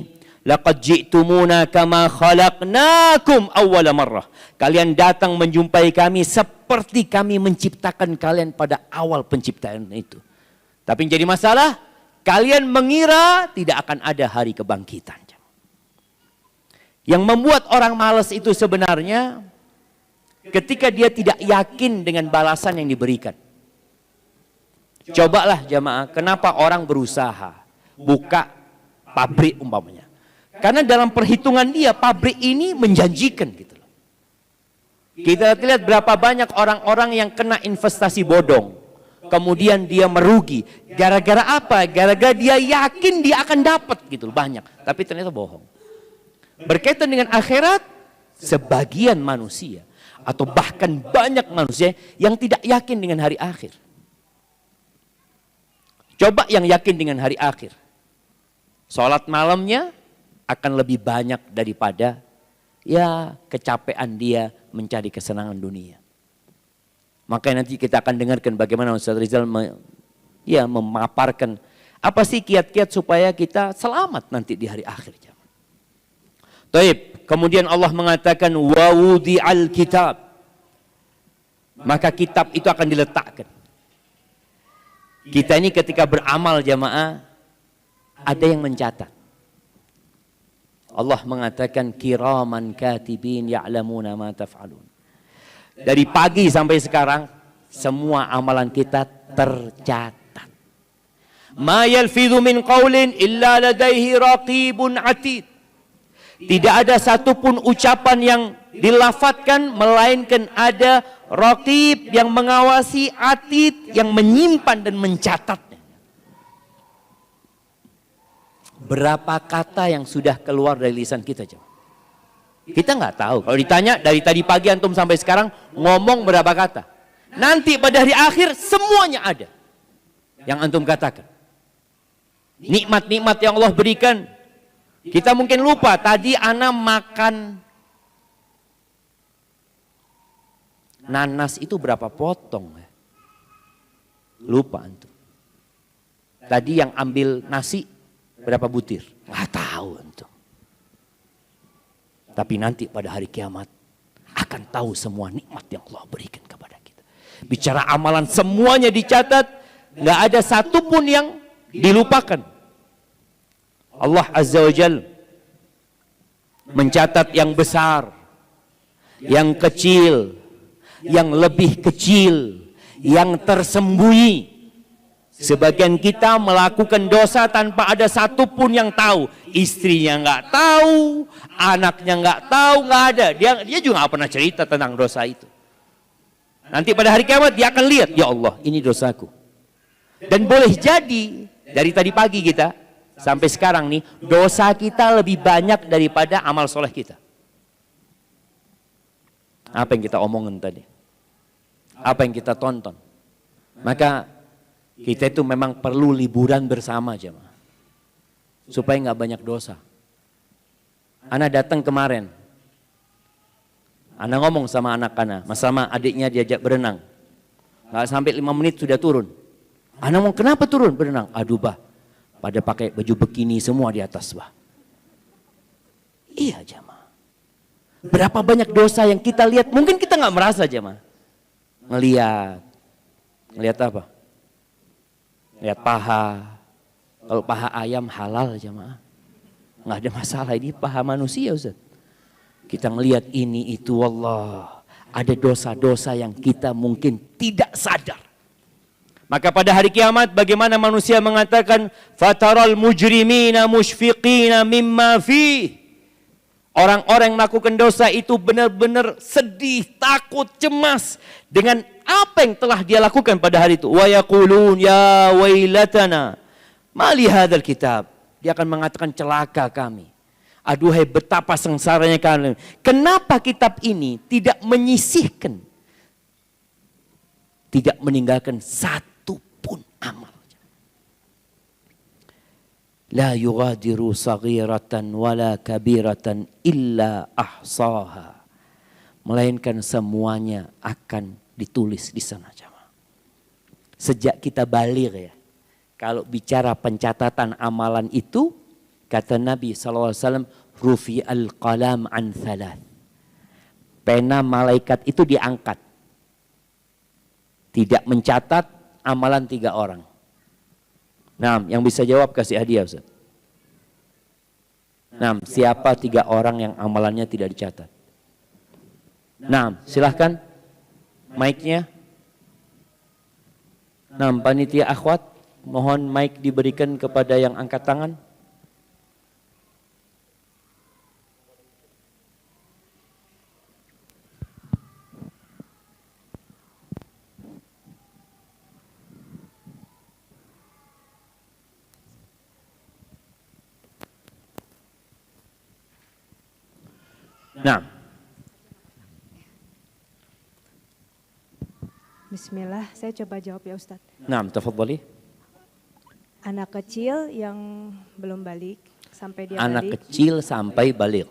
laqad ji'tumuna kama khalaqnakum awwala marrah. Kalian datang menjumpai kami seperti kami menciptakan kalian pada awal penciptaan itu. Tapi yang jadi masalah, kalian mengira tidak akan ada hari kebangkitan. Yang membuat orang malas itu sebenarnya ketika dia tidak yakin dengan balasan yang diberikan. Cobalah jamaah, kenapa orang berusaha buka pabrik umpamanya? Karena dalam perhitungan dia pabrik ini menjanjikan gitu loh. Kita lihat berapa banyak orang-orang yang kena investasi bodong. Kemudian dia merugi. Gara-gara apa? Gara-gara dia yakin dia akan dapat gitu loh, banyak. Tapi ternyata bohong. Berkaitan dengan akhirat, sebagian manusia atau bahkan banyak manusia yang tidak yakin dengan hari akhir. Coba yang yakin dengan hari akhir. Sholat malamnya akan lebih banyak daripada ya kecapean dia mencari kesenangan dunia. Makanya nanti kita akan dengarkan bagaimana Ustaz Rizal memaparkan apa sih kiat-kiat supaya kita selamat nanti di hari akhir. Taib. Kemudian Allah mengatakan wa wudi'al kitab. Maka kitab itu akan diletakkan. Kita ini ketika beramal jamaah ada yang mencatat. Allah mengatakan kiraman katibin ya'lamuna ma taf'alun. Dari pagi sampai sekarang semua amalan kita tercatat. Ma yalfidhu min qaulin illa ladaihi raqibun atid. Tidak ada satupun ucapan yang dilafatkan melainkan ada raqib yang mengawasi, atid yang menyimpan dan mencatatnya. Berapa kata yang sudah keluar dari lisan kita coba? Kita nggak tahu. Kalau ditanya dari tadi pagi antum sampai sekarang ngomong berapa kata? Nanti pada hari akhir semuanya ada yang antum katakan. Nikmat-nikmat yang Allah berikan. Kita mungkin lupa, tadi ana makan nanas itu berapa potong. Lupa antum. Tadi yang ambil nasi berapa butir? Nggak tahu antum. Tapi nanti pada hari kiamat akan tahu semua nikmat yang Allah berikan kepada kita. Bicara amalan semuanya dicatat, nggak ada satupun yang dilupakan. Allah Azza wa Jal mencatat yang besar, yang kecil, yang lebih kecil, yang tersembunyi. Sebagian kita melakukan dosa tanpa ada satupun yang tahu. Istrinya nggak tahu, anaknya nggak tahu, nggak ada. Dia juga nggak pernah cerita tentang dosa itu. Nanti pada hari kiamat dia akan lihat, ya Allah ini dosaku. Dan boleh jadi dari tadi pagi kita sampai sekarang nih, dosa kita lebih banyak daripada amal soleh kita. Apa yang kita omongin tadi? Apa yang kita tonton? Maka kita itu memang perlu liburan bersama jemaah. Supaya nggak banyak dosa. Ana datang kemarin. Ana ngomong sama anak ana, sama adiknya diajak berenang. Nggak sampai 5 menit sudah turun. Ana ngomong kenapa turun berenang? Aduh bah. Pada pakai baju bikini semua di atas bah. Iya jemaah. Berapa banyak dosa yang kita lihat, mungkin kita nggak merasa jemaah. Ngelihat apa? Lihat paha. Kalau paha ayam halal jemaah. Nggak ada masalah, ini paha manusia Ustaz. Kita melihat ini itu wallah. Ada dosa-dosa yang kita mungkin tidak sadar. Maka pada hari kiamat bagaimana manusia mengatakan fataral mujrimina mushfiqina mimma fi. Orang-orang yang melakukan dosa itu benar-benar sedih, takut, cemas dengan apa yang telah dia lakukan pada hari itu. Wa yaqulun ya wailatana ma li hadzal kitab. Dia akan mengatakan celaka kami. Aduhai betapa sengsaranya kami. Kenapa kitab ini tidak menyisihkan, tidak meninggalkan satu pun amal. La yughadiru saghiratan wala kabiratan illa ahsaha. Melainkan semuanya akan ditulis di sana, jemaah. Sejak kita baligh ya. Kalau bicara pencatatan amalan itu, kata Nabi SAW, rufi al-qalam an thalath. Pena malaikat itu diangkat. Tidak mencatat amalan 3 orang. Nah, yang bisa jawab kasih hadiah, Ustaz. Nah, siapa 3 orang yang amalannya tidak dicatat? Nah, silahkan mic-nya. Nah, panitia akhwat, mohon mic diberikan kepada yang angkat tangan. Nah. Bismillah, saya coba jawab ya Ustadz. Nah, tafadhali. Anak kecil yang belum balik sampai dia Anak balik. kecil sampai balik.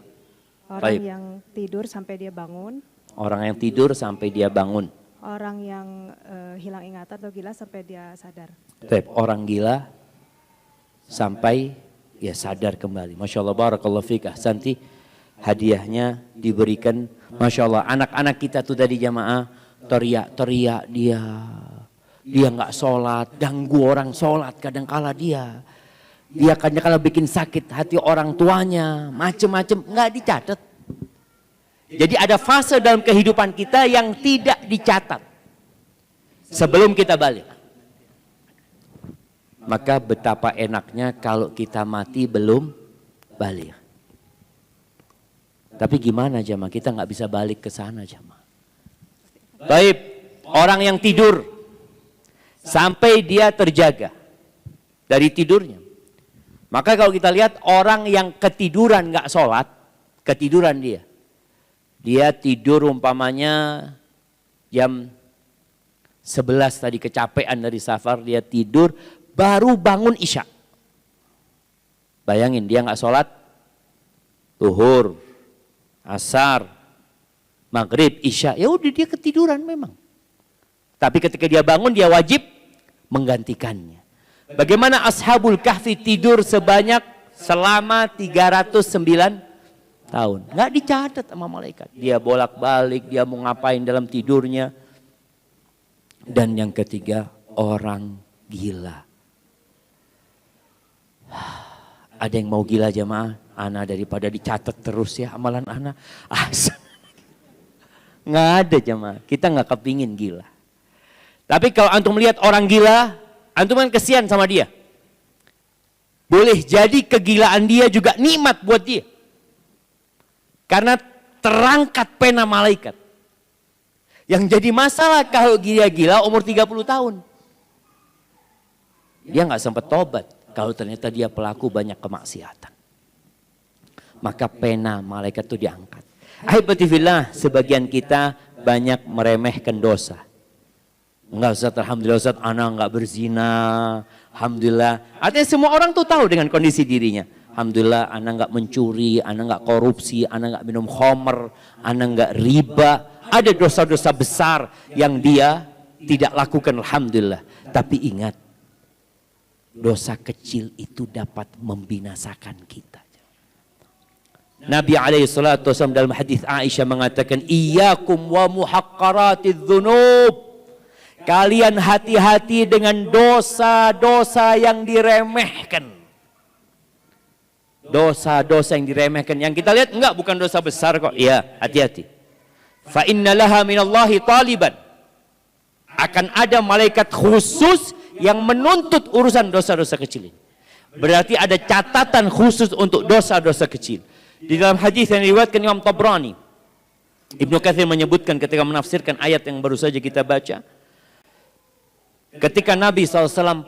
Orang Baik. yang tidur sampai dia bangun. Orang yang tidur sampai dia bangun. Orang yang hilang ingatan atau gila sampai dia sadar. Baik, orang gila sampai ya sadar kembali. Masya Allah, barakallahu fiik, ahsanti. Hadiahnya diberikan, Masya Allah. Anak-anak kita tuh tadi jamaah teriak-teriak dia nggak sholat, ganggu orang sholat, kadang-kala dia kadang-kala bikin sakit hati orang tuanya, macem-macem, nggak dicatat. Jadi ada fase dalam kehidupan kita yang tidak dicatat sebelum kita balik. Maka betapa enaknya kalau kita mati belum balik. Tapi gimana jamaah, kita nggak bisa balik ke sana jamaah. Baik, orang yang tidur sampai dia terjaga dari tidurnya. Maka kalau kita lihat orang yang ketiduran nggak sholat, ketiduran dia tidur umpamanya jam 11 tadi kecapean dari safar, dia tidur baru bangun isya. Bayangin dia nggak sholat zuhur, asar, maghrib, isya, ya udah dia ketiduran memang. Tapi ketika dia bangun dia wajib menggantikannya. Bagaimana Ashabul Kahfi tidur selama 309 tahun. Nggak dicatat sama malaikat. Dia bolak-balik, dia mau ngapain dalam tidurnya. Dan yang ketiga, orang gila. Ada yang mau gila jamaah? Ana daripada dicatat terus ya amalan ana. Nggak ada jamaah. Kita nggak kepingin gila. Tapi kalau antum melihat orang gila, antum kan kesian sama dia. Boleh jadi kegilaan dia juga nikmat buat dia. Karena terangkat pena malaikat. Yang jadi masalah kalau dia gila umur 30 tahun. Dia nggak sempat tobat kalau ternyata dia pelaku banyak kemaksiatan. Maka pena malaikat itu diangkat. Ahibatifillah, sebagian kita banyak meremehkan dosa. Enggak Ustaz, alhamdulillah Ustaz, ana enggak berzina. Alhamdulillah. Artinya semua orang tuh tahu dengan kondisi dirinya. Alhamdulillah, ana enggak mencuri, ana enggak korupsi, ana enggak minum khamr, ana enggak riba. Ada dosa-dosa besar yang dia tidak lakukan, alhamdulillah. Tapi ingat, dosa kecil itu dapat membinasakan kita. Nabi SAW dalam hadis Aisyah mengatakan, iyyakum wa muhaqqaratidz dzunub. Kalian hati-hati dengan dosa-dosa yang diremehkan. Dosa-dosa yang diremehkan. Yang kita lihat enggak, bukan dosa besar kok. Iya, hati-hati. Fa innalaha minallahi taliban. Akan ada malaikat khusus yang menuntut urusan dosa-dosa kecil ini. Berarti ada catatan khusus untuk dosa-dosa kecil. Di dalam hadis yang diriwayatkan Imam Tabrani, Ibnu Katsir menyebutkan ketika menafsirkan ayat yang baru saja kita baca, ketika Nabi SAW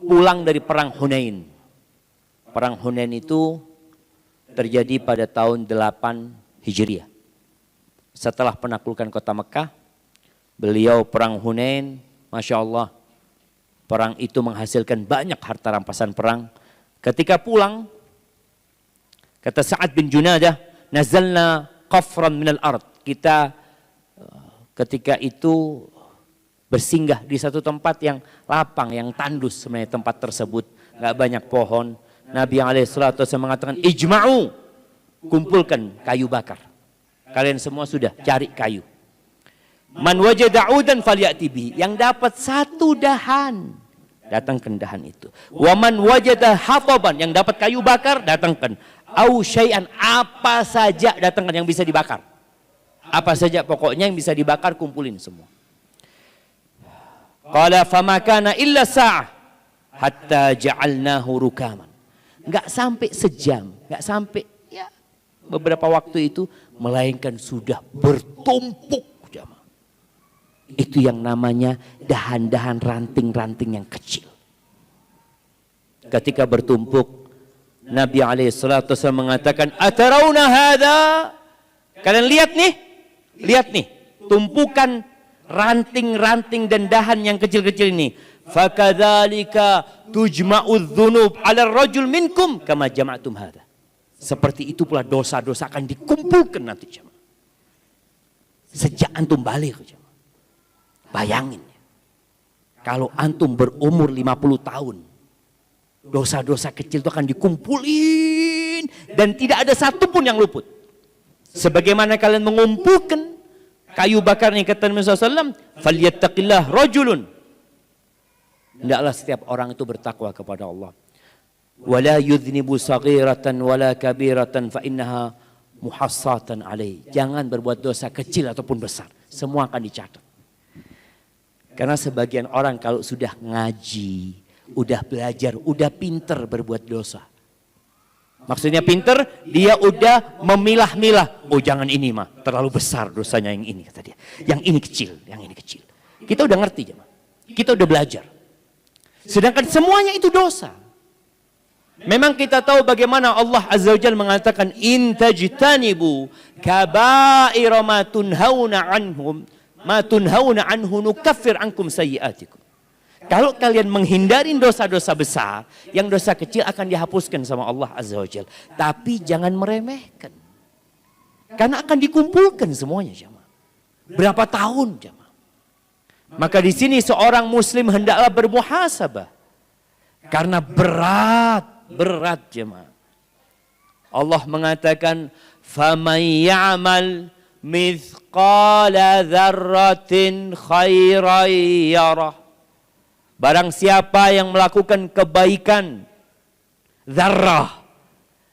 pulang dari perang Hunain. Perang Hunain itu terjadi pada tahun 8 Hijriah. Setelah penaklukan kota Mekah, beliau perang Hunain, Masya Allah, perang itu menghasilkan banyak harta rampasan perang. Ketika pulang, kata Sa'ad bin Junadah, nazalna qafran minal ard. Kita ketika itu bersinggah di satu tempat yang lapang, yang tandus sebenarnya tempat tersebut. Gak banyak pohon. Nabi SAW mengatakan, ijma'u, kumpulkan kayu bakar. Kalian semua sudah cari kayu. Man wajada udan falyati bihi. Yang dapat satu dahan, datangkan dahan itu. Wa man wajada hataban, yang dapat kayu bakar, datangkan. Au syai'an, apa saja datangkan yang bisa dibakar. Apa saja pokoknya yang bisa dibakar, kumpulin semua. Qala fama kana illa sa'ah hatta ja'alnahu rukaman. Enggak sampai sejam, enggak sampai ya beberapa waktu itu, melainkan sudah bertumpuk. Itu yang namanya dahan-dahan ranting-ranting yang kecil. Ketika bertumpuk, Nabi SAW mengatakan, atarawna hadha, kalian lihat nih, tumpukan ranting-ranting dan dahan yang kecil-kecil ini. Fakadzalika tujma'udz dzunub 'ala rajul minkum kama jama'tum hadha. Seperti itu pula dosa-dosa akan dikumpulkan nanti jemaah. Sejak antum balik jemaah. Bayangin, kalau antum berumur 50 tahun, dosa-dosa kecil itu akan dikumpulin dan tidak ada satupun yang luput. Sebagaimana kalian mengumpulkan kayu bakarnya, kata Nabi SAW, falyattaqillah rajulun. Hendaklah setiap orang itu bertakwa kepada Allah. Wala yudhnibu saghiratan wala kabiratan fa innaha muhassatan alaih. Jangan berbuat dosa kecil ataupun besar, semua akan dicatat. Karena sebagian orang kalau sudah ngaji, udah belajar, udah pinter berbuat dosa. Maksudnya pinter, dia udah memilah-milah. Oh jangan ini mah, terlalu besar dosanya yang ini, kata dia. Yang ini kecil, yang ini kecil. Kita udah ngerti jemaah. Kita udah belajar. Sedangkan semuanya itu dosa. Memang kita tahu bagaimana Allah Azza wa Jalla mengatakan, in tajtanibu kaba'ira ma tunhauna anhum ma tunhauna anhu nukaffir ankum sayyi'atikum. Kalau kalian menghindari dosa-dosa besar, yang dosa kecil akan dihapuskan sama Allah Azza wa Jalla. Tapi jangan meremehkan. Karena akan dikumpulkan semuanya jemaah. Berapa tahun jemaah. Maka di sini seorang muslim hendaklah bermuhasabah. Karena berat jemaah. Allah mengatakan, faman ya'mal mithqala dzarratin khairan yarah. Barang siapa yang melakukan kebaikan, zarrah.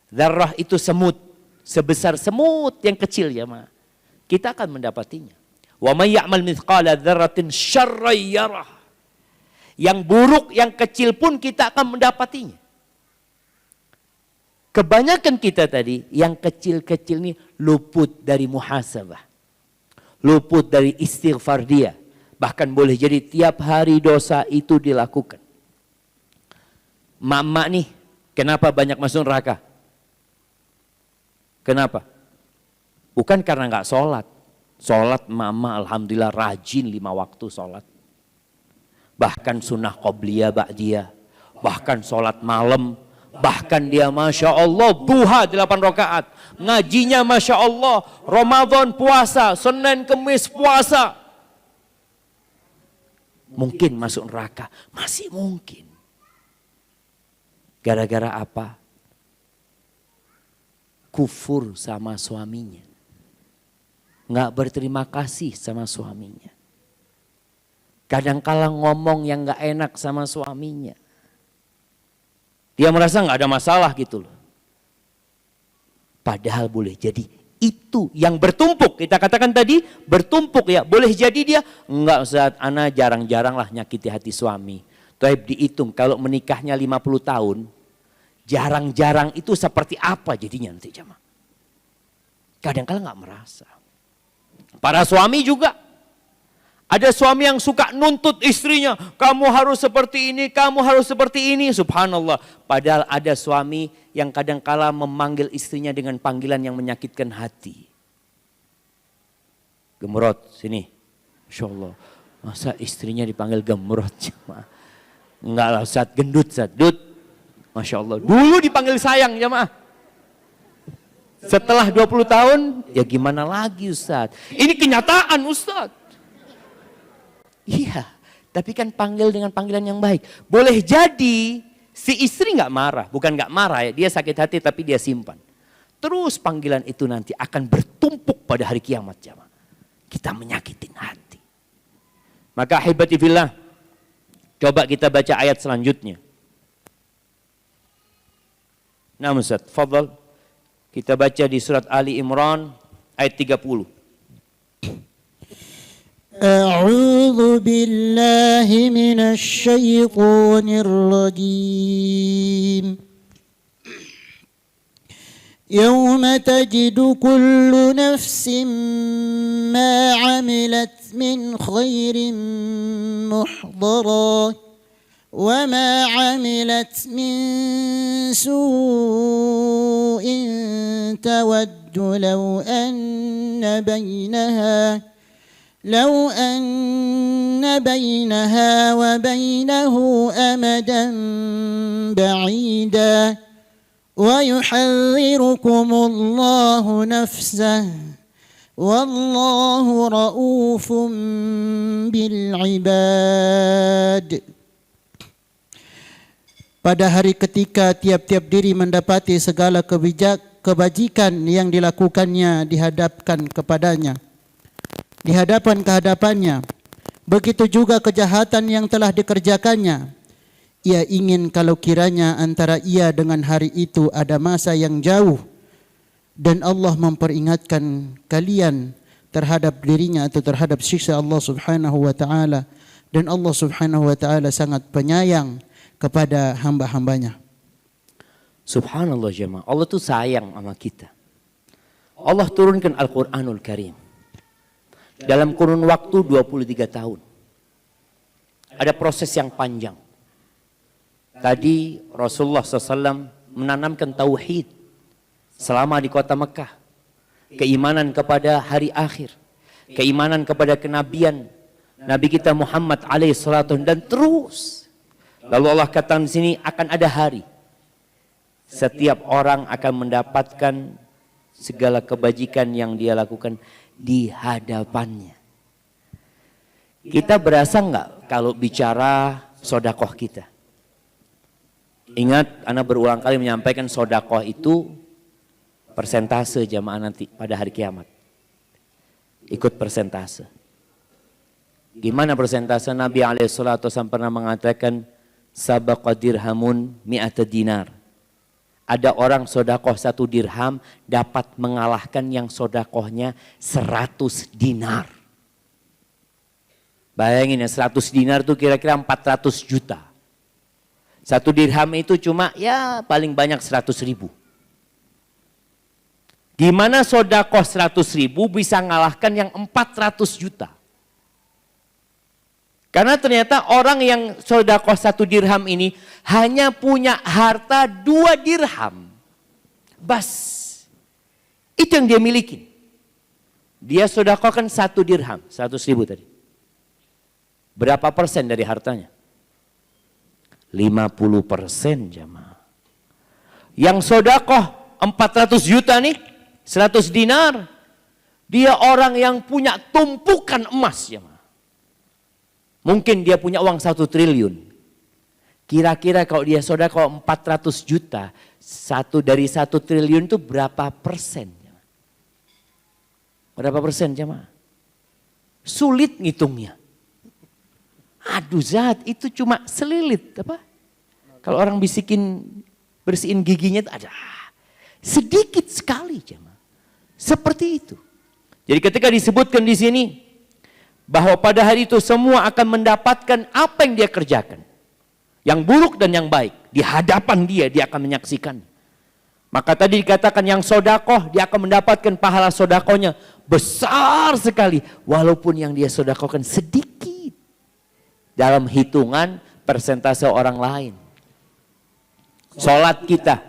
Zarrah itu semut, sebesar semut yang kecil ya ma. Kita akan mendapatinya. Wa may ya'mal mithqala dzarratin syarran yarah. Yang buruk, yang kecil pun kita akan mendapatinya. Kebanyakan kita tadi, yang kecil-kecil ini luput dari muhasabah. Luput dari istighfar dia. Bahkan boleh jadi tiap hari dosa itu dilakukan. Mak-mak nih, kenapa banyak masuk neraka? Kenapa? Bukan karena nggak sholat. Sholat mama alhamdulillah rajin 5 waktu sholat. Bahkan sunnah qobliyah ba'diyah. Bahkan sholat malam. Bahkan dia Masya Allah duha 8 rakaat. Ngajinya Masya Allah. Ramadan puasa. Senin Kemis puasa. Mungkin masuk neraka. Masih mungkin. Gara-gara apa? Kufur sama suaminya. Nggak berterima kasih sama suaminya. Kadang-kala ngomong yang nggak enak sama suaminya. Dia merasa nggak ada masalah gitu loh. Padahal boleh jadi itu yang bertumpuk. Kita katakan tadi bertumpuk ya. Boleh jadi dia nggak saat ana jarang-jarang lah nyakiti hati suami. Tapi dihitung kalau menikahnya 50 tahun. Jarang-jarang itu seperti apa jadinya nanti jamaah. Kadang-kala nggak merasa. Para suami juga. Ada suami yang suka nuntut istrinya, kamu harus seperti ini, kamu harus seperti ini. Subhanallah. Padahal ada suami yang kadang-kala memanggil istrinya dengan panggilan yang menyakitkan hati. Gemrot, sini. Masya Allah. Masa istrinya dipanggil gemrot? Enggak lah Ustaz, gendut Ustaz. Dut. Masya Allah. Dulu dipanggil sayang jamaah. Setelah 20 tahun, ya gimana lagi Ustaz? Ini kenyataan Ustaz. Iya, tapi kan panggil dengan panggilan yang baik. Boleh jadi si istri nggak marah, bukan nggak marah ya, dia sakit hati tapi dia simpan. Terus panggilan itu nanti akan bertumpuk pada hari kiamat jamaah. Kita menyakitin hati. Maka ahibati fillah, coba kita baca ayat selanjutnya. Nah Ustaz, fadhal. Kita baca di surat Ali Imran ayat 30. أعوذ بالله من الشيطان الرجيم يوم تجد كل نفس ما عملت من خير محضرا وما عملت من سوء تود لو أن بينها وبينه أمدا بعيدا ويحذركم الله نفسه والله رؤوف بالعباد. Pada hari ketika tiap-tiap diri mendapati segala kebajikan yang dilakukannya dihadapkan kepadanya, di hadapannya. Begitu juga kejahatan yang telah dikerjakannya. Ia ingin kalau kiranya antara ia dengan hari itu ada masa yang jauh. Dan Allah memperingatkan kalian terhadap dirinya atau terhadap siksa Allah subhanahu wa ta'ala. Dan Allah subhanahu wa ta'ala sangat penyayang kepada hamba-hambanya. Subhanallah jemaah, Allah tuh sayang sama kita. Allah turunkan Al-Quranul Karim. Dalam kurun waktu 23 tahun. Ada proses yang panjang. Tadi Rasulullah SAW menanamkan tauhid selama di kota Mekah. Keimanan kepada hari akhir. Keimanan kepada kenabian Nabi kita Muhammad alaihissalatu dan terus. Lalu Allah katakan di sini akan ada hari. Setiap orang akan mendapatkan segala kebajikan yang dia lakukan di hadapannya. Kita berasa enggak kalau bicara sodakoh kita? Ingat, Ana berulang kali menyampaikan sodakoh itu persentase jamaah nanti pada hari kiamat. Ikut persentase. Gimana persentase? Nabi SAW pernah mengatakan sabaqa dirhamun mi'ata dinar. Ada orang sodakoh 1 dirham dapat mengalahkan yang sodakohnya 100 dinar. Bayangin ya 100 dinar itu kira-kira 400 juta. 1 dirham itu cuma ya paling banyak 100.000. Gimana sodakoh 100.000 bisa mengalahkan yang 400 juta? Karena ternyata orang yang sodakoh 1 dirham ini hanya punya harta 2 dirham. Bas. Itu yang dia miliki. Dia sodakohkan 1 dirham, 100.000 tadi. Berapa persen dari hartanya? 50% jamaah. Yang sodakoh 400 juta nih, 100 dinar. Dia orang yang punya tumpukan emas jamaah. Mungkin dia punya uang 1 triliun. Kira-kira kalau dia sodakoh 400 juta, dari 1 triliun itu berapa persen? Berapa persen jemaah? Sulit ngitungnya. Aduh Zat, itu cuma selilit apa? Kalau orang bersihin giginya itu ada sedikit sekali jemaah. Seperti itu. Jadi ketika disebutkan di sini bahwa pada hari itu semua akan mendapatkan apa yang dia kerjakan. Yang buruk dan yang baik. Di hadapan dia akan menyaksikan. Maka tadi dikatakan yang sodakoh, dia akan mendapatkan pahala sodakohnya besar sekali. Walaupun yang dia sodakohkan sedikit. Dalam hitungan persentase orang lain. Sholat kita.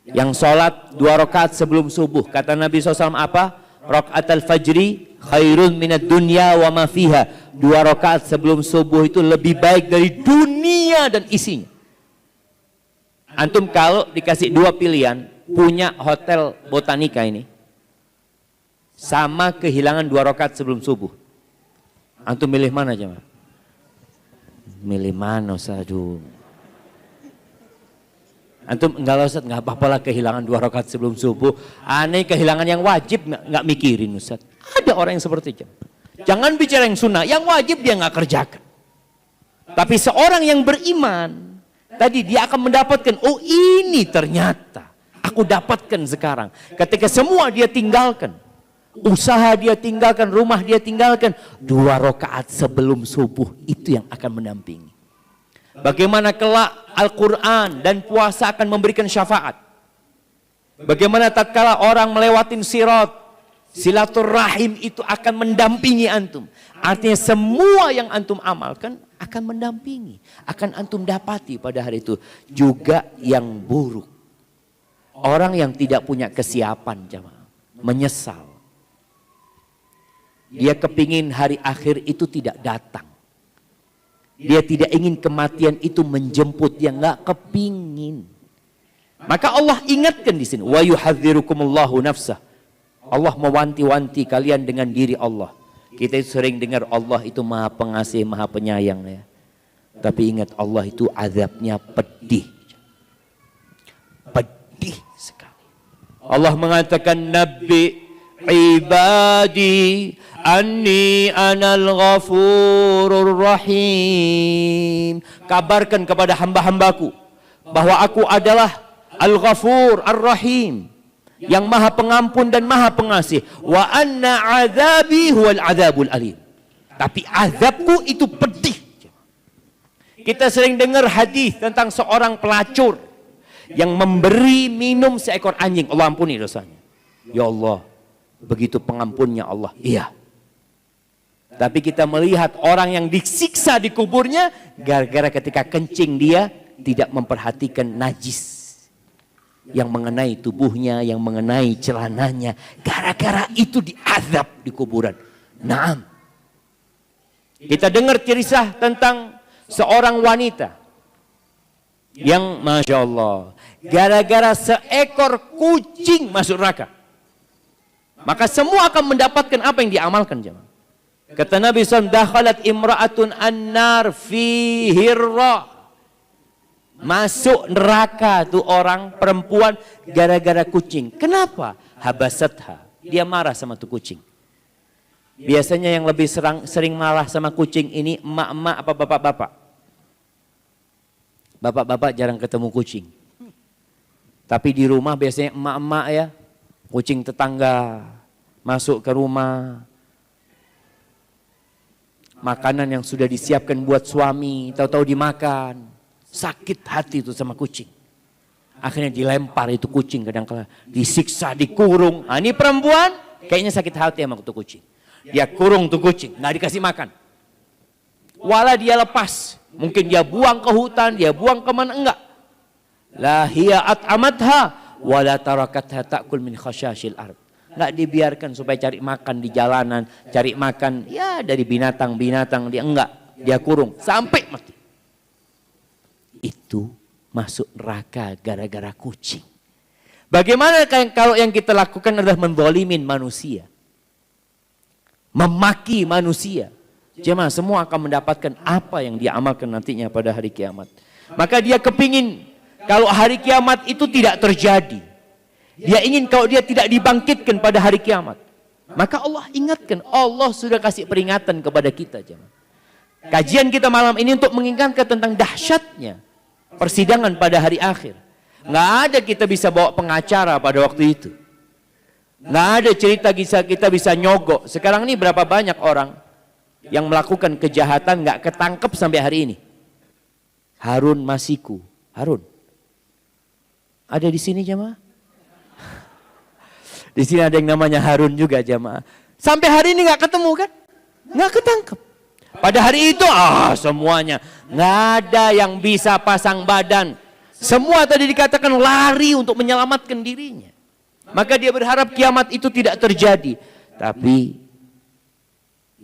Yang sholat 2 rakaat sebelum subuh. Kata Nabi SAW apa? Rakaat al-fajri khairun minad dunya wa ma fiha. 2 rakaat sebelum subuh itu lebih baik dari dunia dan isinya. Antum kalau dikasih 2 pilihan, punya hotel Botanika ini, sama kehilangan 2 rakaat sebelum subuh. Antum milih mana jemaah? Milih mana Ustaz? Aduh. Antum enggak lah Ustaz, enggak apa-apa lah kehilangan 2 rakaat sebelum subuh. Aneh kehilangan yang wajib enggak mikirin Ustaz. Ada orang yang seperti itu. Jangan bicara yang sunnah, yang wajib dia enggak kerjakan. Tapi seorang yang beriman, tadi dia akan mendapatkan, oh ini ternyata aku dapatkan sekarang. Ketika semua dia tinggalkan, usaha dia tinggalkan, rumah dia tinggalkan, 2 rakaat sebelum subuh itu yang akan mendampingi. Bagaimana kelak Al-Quran dan puasa akan memberikan syafaat. Bagaimana tatkala orang melewatin sirat, silaturahim itu akan mendampingi antum. Artinya semua yang antum amalkan akan mendampingi, akan antum dapati pada hari itu. Juga yang buruk, orang yang tidak punya kesiapan jemaah, menyesal. Dia kepingin hari akhir itu tidak datang. Dia tidak ingin kematian itu menjemput, dia nggak kepingin. Maka Allah ingatkan di sini, wa yuhadzirukumullahu nafsah. Allah mewanti-wanti kalian dengan diri Allah. Kita sering dengar Allah itu maha pengasih, maha penyayang ya. Tapi ingat Allah itu azabnya pedih. Pedih sekali. Allah mengatakan Nabi ibadi anni anal ghafurur rahim. Kabarkan kepada hamba-hambaku bahwa aku adalah al-ghafur ar-rahim, yang maha pengampun dan maha pengasih. Wa anna azabi huwal azabul alim. Tapi azabku itu pedih. Kita sering dengar hadis tentang seorang pelacur yang memberi minum seekor anjing. Allah ampuni dosanya. Ya Allah, begitu pengampunnya Allah. Iya. Tapi kita melihat orang yang disiksa di kuburnya gara-gara ketika kencing dia tidak memperhatikan najis yang mengenai tubuhnya, yang mengenai celananya. Gara-gara itu diazab di kuburan. Naam. Kita dengar kisah tentang seorang wanita yang Masya Allah, gara-gara seekor kucing masuk neraka. Maka semua akan mendapatkan apa yang diamalkan jemaah. Kata Nabi SAW, dakhalat imra'atun an-nar fi hirra. Masuk neraka tuh orang perempuan gara-gara kucing. Kenapa? Habasatha. Dia marah sama tuh kucing. Biasanya yang lebih sering marah sama kucing ini emak-emak apa bapak-bapak? Bapak-bapak jarang ketemu kucing. Tapi di rumah biasanya emak-emak ya, kucing tetangga masuk ke rumah. Makanan yang sudah disiapkan buat suami, tahu-tahu dimakan. Sakit hati itu sama kucing. Akhirnya dilempar itu kucing kadang-kala. Disiksa, dikurung. Nah, ini perempuan kayaknya sakit hati sama tuh kucing. Dia kurung tuh kucing, nggak dikasih makan. Walau dia lepas. Mungkin dia buang ke hutan, dia buang kemana, enggak. La hiya at'amatha wala tarakatha ta'kul min khasyashil ard. Enggak dibiarkan supaya cari makan di jalanan, cari makan ya dari binatang-binatang, dia enggak. Dia kurung sampai mati. Itu masuk neraka gara-gara kucing. Bagaimana kalau yang kita lakukan adalah menzalimin manusia, memaki manusia? Jemaah, semua akan mendapatkan apa yang dia amalkan nantinya pada hari kiamat. Maka dia kepingin kalau hari kiamat itu tidak terjadi. Dia ingin kalau dia tidak dibangkitkan pada hari kiamat. Maka Allah ingatkan, Allah sudah kasih peringatan kepada kita jemaah. Kajian kita malam ini untuk mengingatkan tentang dahsyatnya persidangan pada hari akhir. Nggak ada kita bisa bawa pengacara pada waktu itu. Nggak ada cerita kita bisa nyogok. Sekarang ini berapa banyak orang yang melakukan kejahatan nggak ketangkep sampai hari ini. Harun Masiku. Harun. Ada di sini jamaah? Di sini ada yang namanya Harun juga jamaah. Sampai hari ini nggak ketemu kan? Nggak ketangkep. Pada hari itu semuanya nggak ada yang bisa pasang badan. Semua tadi dikatakan lari untuk menyelamatkan dirinya. Maka dia berharap kiamat itu tidak terjadi. Tapi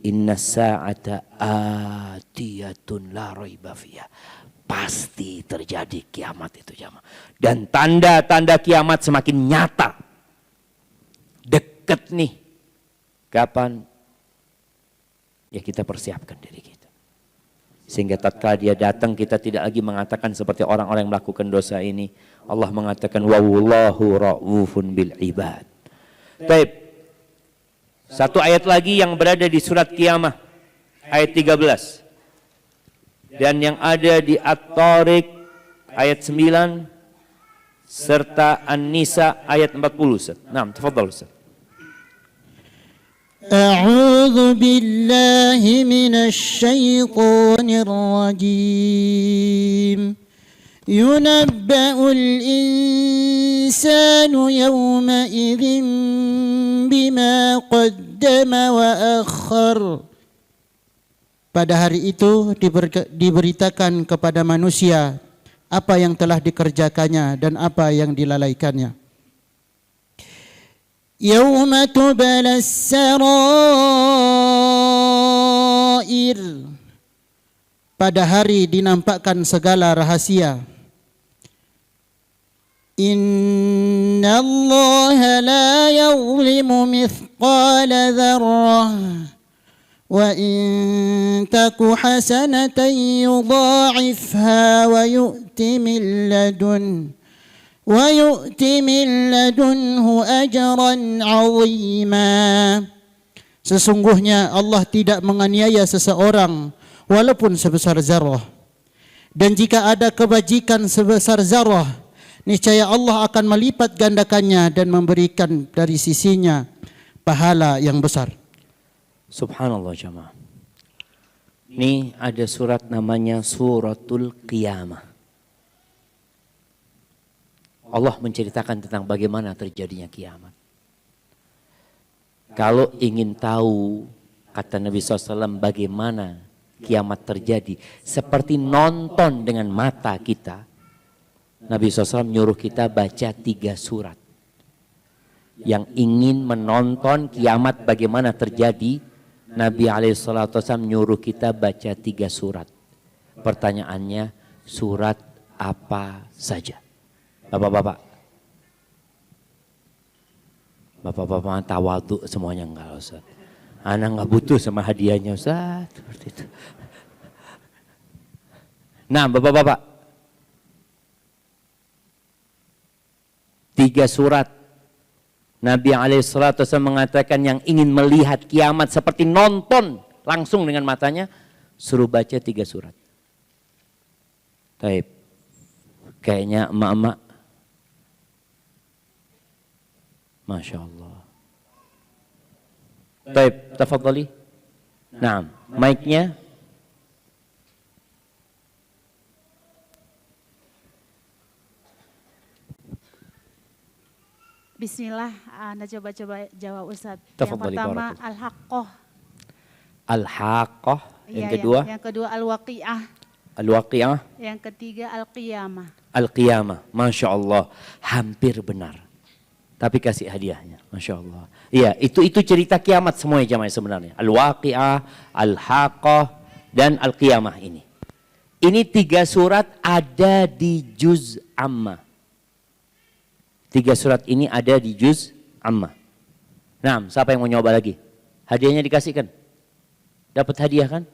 inna sa'ata atiyatun la raiba fiha. Pasti terjadi kiamat itu jamaah. Dan tanda-tanda kiamat semakin nyata. Deket nih. Kapan? Ya kita persiapkan diri kita. Sehingga tatkala dia datang kita tidak lagi mengatakan seperti orang-orang yang melakukan dosa ini. Allah mengatakan wallahu ra'ufun bil ibad. Baik. Satu ayat lagi yang berada di surat Qiyamah ayat 13. Dan yang ada di At-Tariq ayat 9 serta An-Nisa ayat 40. Naam, tafadhal Ustaz. أعوذ بالله من الشيطان الرجيم ينبأ الإنسان يومئذ بما قدم وأخر. Pada hari itu diberitakan kepada manusia apa yang telah dikerjakannya dan apa yang dilalaikannya. Yauma tubala sarair. Pada hari dinampakkan segala rahasia. Inna Allah la yuzlimu mithqala dzarrah wa in taku hasanatan yudha'ifha wa yu'ti min ladunhu ajran 'azima. Sesungguhnya Allah tidak menganiaya seseorang walaupun sebesar zarah. Dan jika ada kebajikan sebesar zarah, niscaya Allah akan melipat gandakannya dan memberikan dari sisinya pahala yang besar. Subhanallah jamaah. Ini ada surat namanya Suratul Qiyamah. Allah menceritakan tentang bagaimana terjadinya kiamat. Kalau ingin tahu, kata Nabi SAW, bagaimana kiamat terjadi, seperti nonton dengan mata kita, Nabi SAW menyuruh kita baca 3 surat. Yang ingin menonton kiamat bagaimana terjadi, Nabi SAW menyuruh kita baca 3 surat. Pertanyaannya, surat apa saja? Bapak-bapak tawadhu semuanya enggak Ustaz. Anak enggak butuh sama hadiahnya Ustaz, seperti itu. Nah, bapak-bapak, 3 surat Nabi SAW mengatakan yang ingin melihat kiamat seperti nonton langsung dengan matanya, suruh baca 3 surat. Taib. Kayaknya emak-emak, Masya Allah. Taib, tafadhali. Naam, mic-nya. Bismillah, Anda coba-coba jawab Ustaz. Tafadhali, Yang pertama barakallah. Al-Haqqah. Al-Haqqah. Yang Iya, kedua? Yang kedua Al-Waqi'ah. Al-Waqi'ah. Yang ketiga Al-Qiyamah. Al-Qiyamah. Masya Allah. Hampir benar. Tapi kasih hadiahnya. Masya Allah. Iya, itu cerita kiamat semuanya jamaah sebenarnya. Al-Waqi'ah, Al-Haqqah, dan Al-Qiyamah ini. Ini 3 surat ada di Juz Amma. 3 surat ini ada di Juz Amma. Nah, siapa yang mau nyoba lagi? Hadiahnya dikasihkan. Dapat hadiah kan?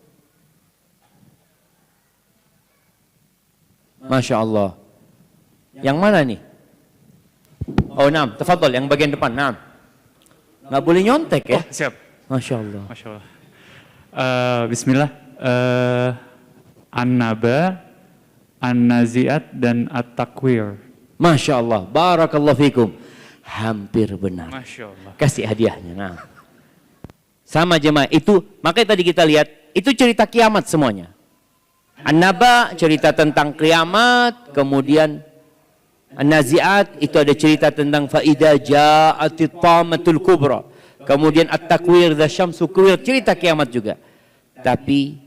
Masya Allah. Yang mana nih? Oh, naam, tafadhol yang bagian depan, naam. Nggak boleh nyontek ya? Oh, siap. Masya Allah. Masya Allah. Bismillah. An-Naba, An-Nazi'at, dan At-Takwir. Masya Allah. Barakallahu fikum. Hampir benar. Masya Allah. Kasih hadiahnya. Nah. Sama jemaah. Itu, makanya tadi kita lihat, itu cerita kiamat semuanya. An-Naba cerita tentang kiamat, kemudian An-Nazi'at itu ada cerita tentang faida ja'atit tamatul kubra. Kemudian At-Takwir, Dzasyamsu kuwir, cerita kiamat juga. Tapi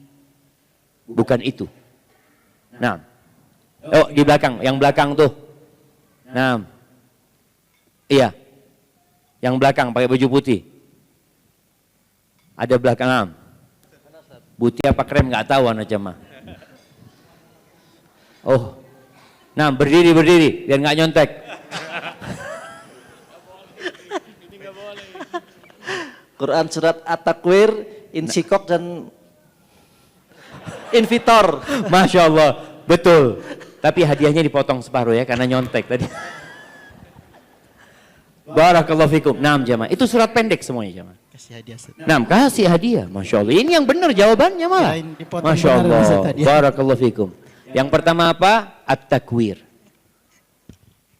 bukan itu. Nah, oh di belakang, yang belakang tuh. Nah, iya, yang belakang pakai baju putih. Ada belakang. Nah. Putih apa krem nggak tahu anak jemaah. Oh, nah berdiri biar nggak nyontek. Quran surat At-Takwir, Insyikok dan Infitor. Masya Allah, betul. Tapi hadiahnya dipotong separuh ya karena nyontek tadi. Barakallahu fikum. Naam jamaah. Itu surat pendek semuanya jamaah. Kasih hadiah. Naam, kasih hadiah. Masya Allah. Ini yang benar jawabannya malah. Masya Allah. Barakallahu fikum. Yang pertama apa? At-Takwir.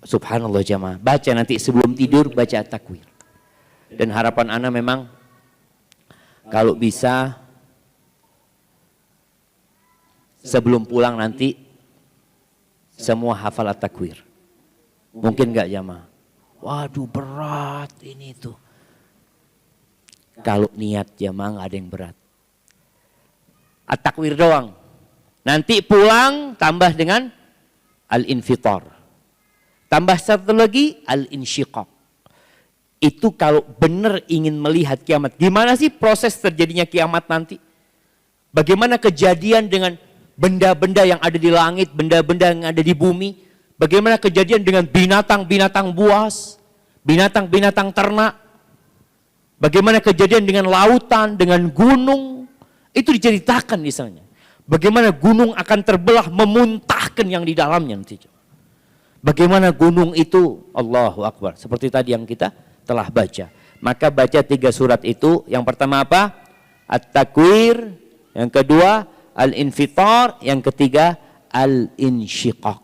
Subhanallah jamaah. Baca nanti sebelum tidur baca At-Takwir. Dan harapan ana memang kalau bisa sebelum pulang nanti semua hafal At-Takwir. Mungkin enggak jamaah? Waduh berat ini tuh. Kalau niat jamaah enggak ada yang berat. At-Takwir doang. Nanti pulang tambah dengan Al-Infitar. Tambah satu lagi Al-Insyiqaq. Itu kalau benar ingin melihat kiamat. Gimana sih proses terjadinya kiamat nanti? Bagaimana kejadian dengan benda-benda yang ada di langit, benda-benda yang ada di bumi? Bagaimana kejadian dengan binatang-binatang buas, binatang-binatang ternak? Bagaimana kejadian dengan lautan, dengan gunung? Itu diceritakan di sana. Bagaimana gunung akan terbelah memuntahkan yang di dalamnya nanti. Bagaimana gunung itu, Allahu Akbar. Seperti tadi yang kita telah baca. Maka baca 3 surat itu. Yang pertama apa? At-Takwir. Yang kedua Al-Infitar. Yang ketiga Al-Insyiqaq.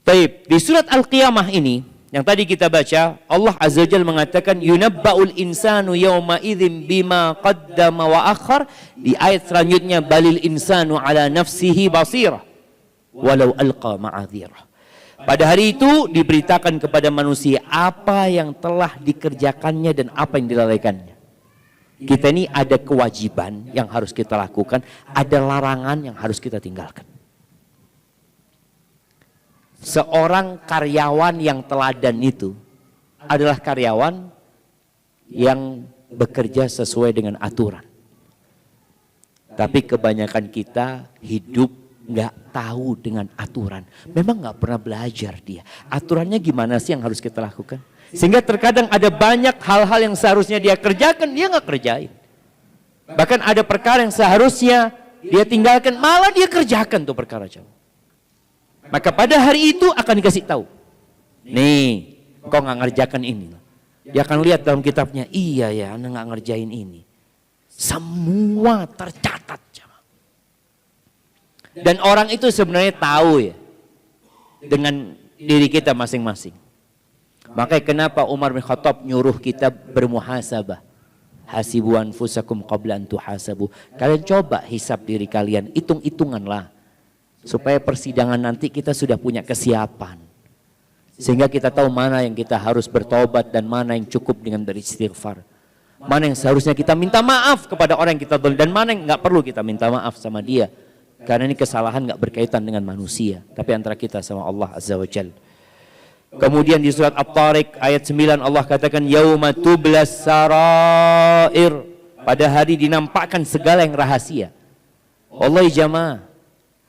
Baik, di surat Al-Qiyamah ini yang tadi kita baca, Allah Azza wa Jalla mengatakan yunabba'ul insanu yawma idzin bima qaddama wa akhar. Di ayat selanjutnya balil insanu ala nafsihi basirah walau alqa ma'adzirah. Pada hari itu diberitakan kepada manusia apa yang telah dikerjakannya dan apa yang dilalaikannya. Kita ini ada kewajiban yang harus kita lakukan, ada larangan yang harus kita tinggalkan. Seorang karyawan yang teladan itu adalah karyawan yang bekerja sesuai dengan aturan. Tapi kebanyakan kita hidup nggak tahu dengan aturan. Memang nggak pernah belajar dia. Aturannya gimana sih yang harus kita lakukan? Sehingga terkadang ada banyak hal-hal yang seharusnya dia kerjakan, dia nggak kerjain. Bahkan ada perkara yang seharusnya dia tinggalkan, malah dia kerjakan tuh perkara jauh. Maka pada hari itu akan dikasih tahu. Nih, kau nggak ngerjakan ini. Dia akan lihat dalam kitabnya, iya ya, anda nggak ngerjain ini. Semua tercatat. Dan orang itu sebenarnya tahu ya dengan diri kita masing-masing. Makanya kenapa Umar bin Khattab nyuruh kita bermuhasabah. Hasibu anfusakum qabla an tuhasabu. Kalian coba hisab diri kalian, hitung-hitunganlah. Supaya persidangan nanti kita sudah punya kesiapan. Sehingga kita tahu mana yang kita harus bertobat dan mana yang cukup dengan beristighfar. Mana yang seharusnya kita minta maaf kepada orang yang kita zalim dan mana yang nggak perlu kita minta maaf sama dia. Karena ini kesalahan nggak berkaitan dengan manusia, tapi antara kita sama Allah Azza wa Jalla. Kemudian di surat At-Tariq ayat 9 Allah katakan yauma tublas sarair. Pada hari dinampakkan segala yang rahasia. Allah jamaah.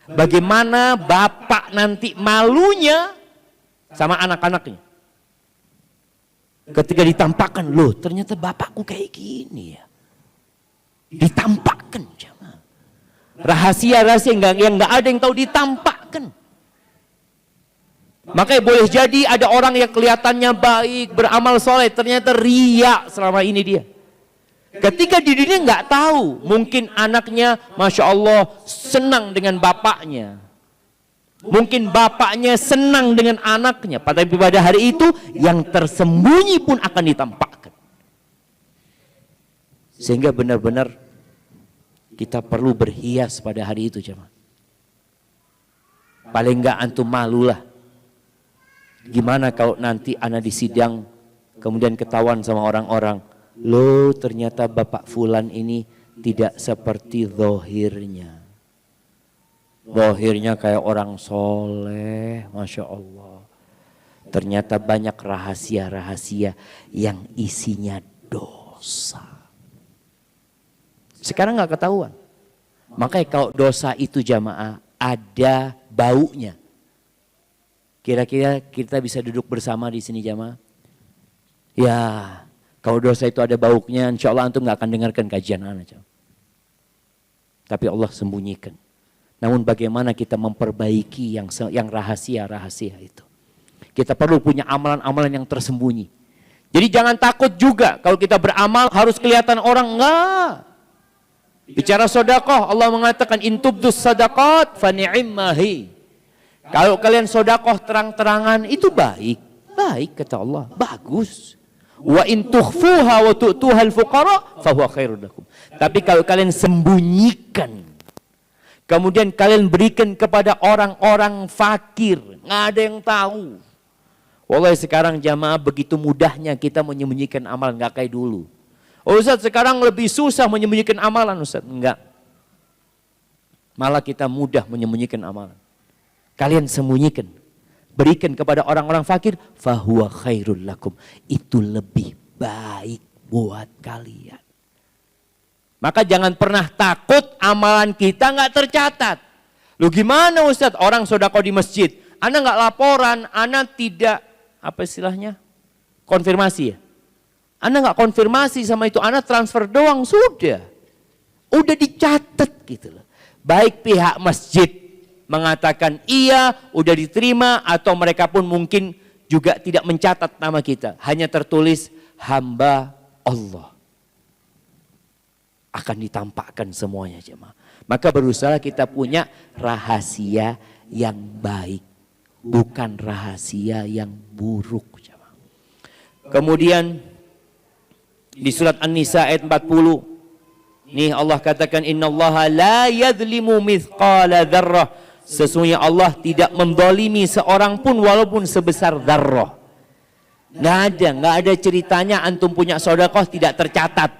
Bagaimana bapak nanti malunya sama anak-anaknya. Ketika ditampakkan, loh ternyata bapakku kayak gini ya. Ditampakkan jamaah. Rahasia-rahasia yang nggak ada yang tahu ditampakkan. Makanya boleh jadi ada orang yang kelihatannya baik, beramal soleh, ternyata riya selama ini dia. Ketika dirinya nggak tahu, mungkin anaknya, masya Allah, senang dengan bapaknya. Mungkin bapaknya senang dengan anaknya. Tapi pada hari itu yang tersembunyi pun akan ditampakkan. Sehingga benar-benar kita perlu berhias pada hari itu jemaah. Paling enggak antum malulah Gimana kalau nanti ana di sidang kemudian ketahuan sama orang-orang, loh ternyata Bapak Fulan ini tidak seperti zahirnya. Zahirnya kayak orang soleh, Masya Allah. Ternyata banyak rahasia-rahasia yang isinya dosa. Sekarang nggak ketahuan. Makanya kalau dosa itu jamaah ada baunya. Kira-kira kita bisa duduk bersama di sini jamaah? Ya, kalau dosa itu ada baunya, insya Allah antum nggak akan dengarkan kajian anak. Tapi Allah sembunyikan. Namun bagaimana kita memperbaiki yang rahasia-rahasia itu? Kita perlu punya amalan-amalan yang tersembunyi. Jadi jangan takut juga kalau kita beramal harus kelihatan orang, enggak. Bicara sodakoh, Allah mengatakan intubdus sadaqat fa ni'immahi. Kalau kalian sodakoh terang-terangan itu baik. Baik kata Allah, bagus. Wa in tukhfuha wa tu'tuhal fuqara fa huwa khairun lakum. Tapi kalau kalian sembunyikan, kemudian kalian berikan kepada orang-orang fakir, nggak ada yang tahu. Wallahi sekarang jamaah begitu mudahnya kita menyembunyikan amalan, nggak kayak dulu. Oh Ustaz, sekarang lebih susah menyembunyikan amalan Ustaz. Enggak. Malah kita mudah menyembunyikan amalan. Kalian sembunyikan. Berikan kepada orang-orang fakir. Fahuwa khairul lakum. Itu lebih baik buat kalian. Maka jangan pernah takut amalan kita nggak tercatat. Lu gimana Ustaz? Orang sodako di masjid. Anda nggak laporan, Anda tidak, apa istilahnya? Konfirmasi ya? Anda nggak konfirmasi sama itu, Anda transfer doang, sudah. Udah dicatat gitu loh. Baik pihak masjid mengatakan iya, udah diterima, atau mereka pun mungkin juga tidak mencatat nama kita. Hanya tertulis hamba Allah. Akan ditampakkan semuanya jemaah. Maka berusaha kita punya rahasia yang baik. Bukan rahasia yang buruk jemaah. Kemudian di surat An-Nisa ayat 40. Nih Allah katakan innallaha la yadhlimu mithqala dzarrah. Sesungguhnya Allah tidak mendolimi seorang pun walaupun sebesar dzarrah. Nggak ada ceritanya antum punya sedekah tidak tercatat.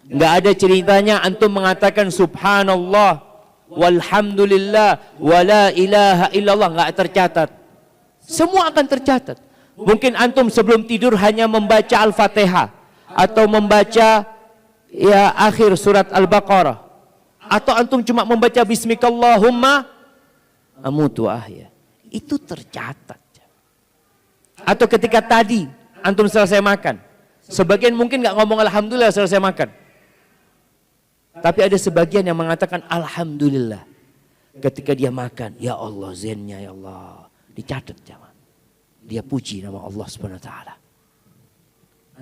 Nggak ada ceritanya antum mengatakan subhanallah walhamdulillah wala ilaha illallah, nggak tercatat. Semua akan tercatat. Mungkin antum sebelum tidur hanya membaca Al-Fatihah atau membaca ya akhir surat Al-Baqarah, atau antum cuma membaca bismikallahumma amutu ahya, itu tercatat. Atau ketika tadi antum selesai makan, sebagian mungkin nggak ngomong alhamdulillah selesai makan, tapi ada sebagian yang mengatakan alhamdulillah ketika dia makan. Ya Allah, zennya ya Allah dicatat jangan. Dia puji nama Allah Subhanahu wa taala.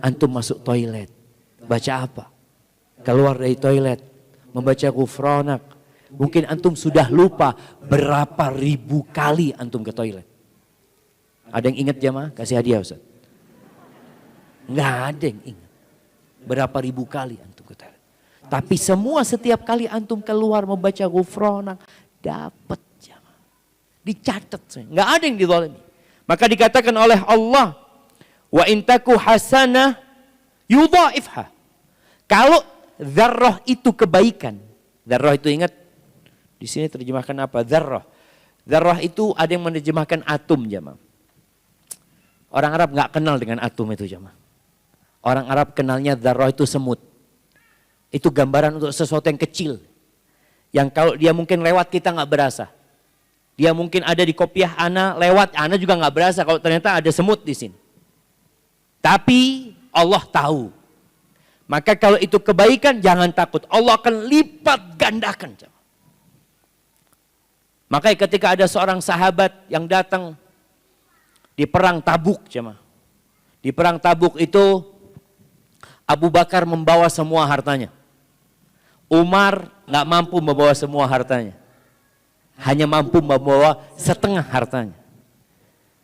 Antum masuk toilet, baca apa? Keluar dari toilet, membaca ghufranak. Mungkin antum sudah lupa berapa ribu kali antum ke toilet. Ada yang ingat jamaah? Kasih hadiah Ustaz. Nggak ada yang ingat. Berapa ribu kali antum ke toilet. Tapi semua setiap kali antum keluar membaca ghufranak, dapat jamaah. Dicatat. Nggak ada yang dizalimi. Maka dikatakan oleh Allah, wa intaku hasanah yudha'ifha. Kalau dzarrah itu kebaikan. Dzarrah itu ingat di sini terjemahkan apa? Dzarrah. Dzarrah itu ada yang menerjemahkan atom jamaah. Orang Arab nggak kenal dengan atom itu jamaah. Orang Arab kenalnya dzarrah itu semut. Itu gambaran untuk sesuatu yang kecil. Yang kalau dia mungkin lewat kita nggak berasa. Dia mungkin ada di kopiah ana lewat, ana juga nggak berasa kalau ternyata ada semut di sini. Tapi Allah tahu. Maka kalau itu kebaikan jangan takut. Allah akan lipat gandakan. Makanya ketika ada seorang sahabat yang datang di perang Tabuk. Di perang Tabuk itu Abu Bakar membawa semua hartanya. Umar nggak mampu membawa semua hartanya. Hanya mampu membawa setengah hartanya.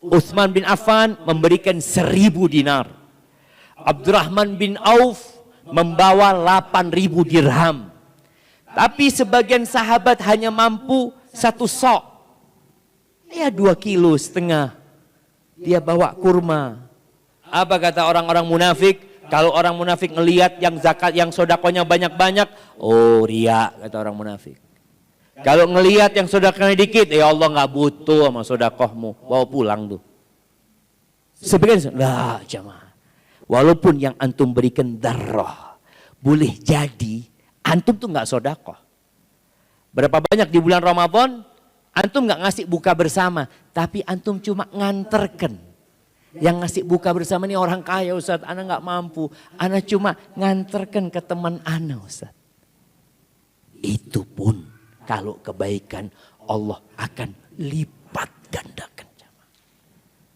Utsman bin Affan memberikan 1000 dinar. Abdurrahman bin Auf membawa 8.000 dirham. Tapi sebagian sahabat hanya mampu 1 sok. Ya 2,5 kilo. dia bawa kurma. Apa kata orang-orang munafik? Kalau orang munafik ngelihat yang zakat, yang sodakonya banyak-banyak, oh ria, kata orang munafik. Kalau ngelihat yang sodakonya dikit, ya Allah nggak butuh sama sodakohmu, bawa pulang tuh. Sebagian, lah jamaah. Walaupun yang antum berikan darah, boleh jadi antum tuh nggak sodakoh. Berapa banyak di bulan Ramadan, antum nggak ngasih buka bersama, tapi antum cuma nganterkan. Yang ngasih buka bersama ini orang kaya Ustaz, ana nggak mampu, ana cuma nganterkan ke teman ana Ustaz. Itu pun kalau kebaikan Allah akan lipat gandakan.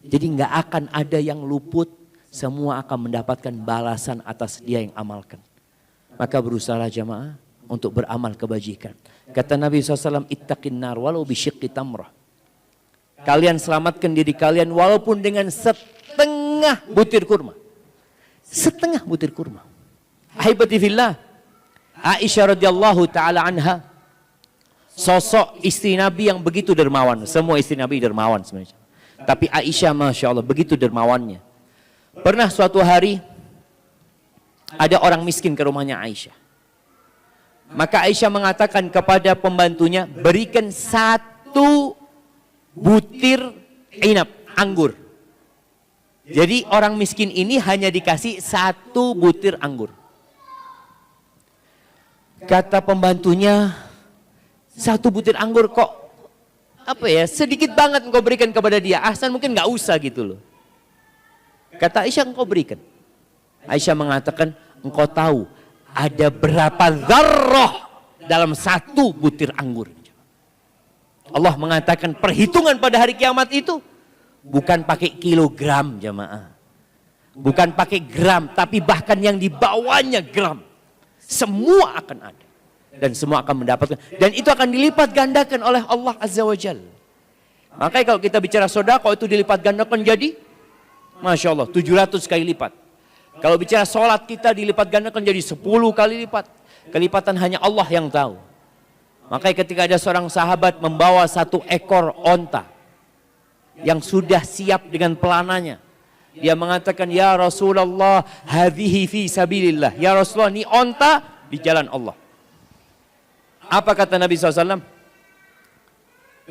Jadi nggak akan ada yang luput, semua akan mendapatkan balasan atas dia yang amalkan. Maka berusaha jamaah untuk beramal kebajikan. Kata Nabi SAW, ittaqin nar walau bisyiqqi tamrah. Kalian selamatkan diri kalian walaupun dengan setengah butir kurma. Setengah butir kurma. Ahibati fillah. Aisyah radhiyallahu taala anha, sosok istri Nabi yang begitu dermawan. Semua istri Nabi dermawan sebenarnya. Tapi Aisyah Masya Allah begitu dermawannya. Pernah suatu hari ada orang miskin ke rumahnya Aisyah. Maka Aisyah mengatakan kepada pembantunya, berikan 1 butir inap, anggur. Jadi orang miskin ini hanya dikasih 1 butir anggur. Kata pembantunya, 1 butir anggur kok apa ya, sedikit banget engkau berikan kepada dia. Ahsan mungkin nggak usah gitu loh. Kata Aisyah, engkau berikan. Aisyah mengatakan, engkau tahu ada berapa zarrah dalam 1 butir anggur. Allah mengatakan perhitungan pada hari kiamat itu bukan pakai kilogram jamaah. Bukan pakai gram, tapi bahkan yang dibawanya gram. Semua akan ada. Dan semua akan mendapatkan. Dan itu akan dilipat gandakan oleh Allah Azza wa Jalla. Makanya kalau kita bicara sedekah itu dilipat gandakan jadi, Masya Allah, 700 kali lipat. Kalau bicara sholat kita dilipat gandakan jadi 10 kali lipat. Kelipatan hanya Allah yang tahu. Makanya ketika ada seorang sahabat membawa 1 ekor onta yang sudah siap dengan pelananya, dia mengatakan, ya Rasulullah, hadhihi fi sabilillah. Ya Rasulullah, ini onta di jalan Allah. Apa kata Nabi SAW?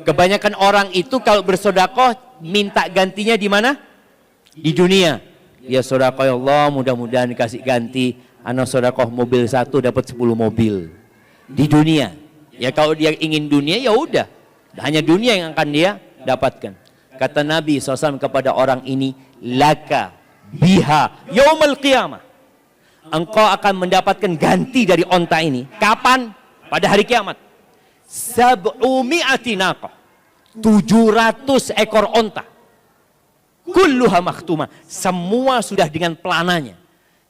Kebanyakan orang itu kalau bersedekah minta gantinya di mana? Di dunia. Ya sedekah, ya Allah, mudah-mudahan dikasih ganti. Ana sedekah mobil 1 dapat 10 mobil. Di dunia. Ya kalau dia ingin dunia ya udah. Hanya dunia yang akan dia dapatkan. Kata Nabi SAW kepada orang ini, laka biha yaumal qiyamah. Engkau akan mendapatkan ganti dari onta ini. Kapan? Pada hari kiamat. 700 naqah. 700 ekor onta. Kulluha maktumah. Semua sudah dengan pelananya.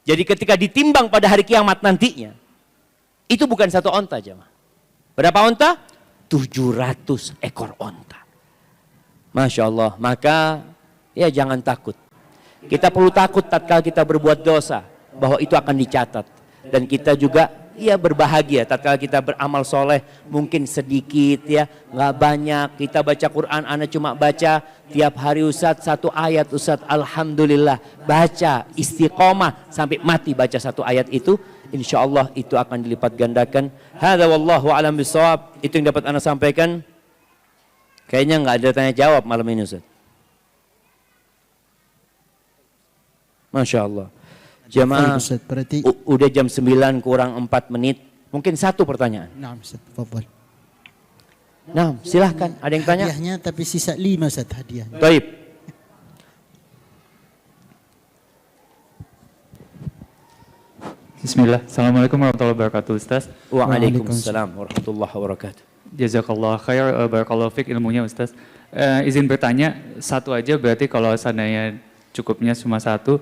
Jadi ketika ditimbang pada hari kiamat nantinya, itu bukan 1 onta jemaah. Berapa onta? 700 ekor onta. Masya Allah. Maka ya jangan takut. Kita perlu takut tatkala kita berbuat dosa, bahwa itu akan dicatat. Dan kita juga ya berbahagia tatkala kita beramal soleh, mungkin sedikit ya, nggak banyak. Kita baca Quran, ana cuma baca tiap hari Ustadz 1 ayat Ustadz, alhamdulillah. Baca istiqomah sampai mati baca 1 ayat itu, insya Allah itu akan dilipat gandakan. Hadza wallahu a'lam bishawab. Itu yang dapat ana sampaikan. Kayaknya nggak ada tanya jawab malam ini Ustadz. Masya Allah. Jamaah, udah jam 9 kurang 4 menit. Mungkin 1 pertanyaan. Naam Ustaz, tafadhal. Nah, silahkan. Ada yang tanya? Hadiahnya tapi sisa 5 Ustaz hadiah. Baik. Bismillah. Assalamualaikum warahmatullahi wabarakatuh Ustaz. Waalaikumsalam warahmatullahi wabarakatuh. Jazakallah khair, barakallahu fiqh ilmunya Ustaz. Izin bertanya, 1 aja berarti kalau seandainya cukupnya cuma 1.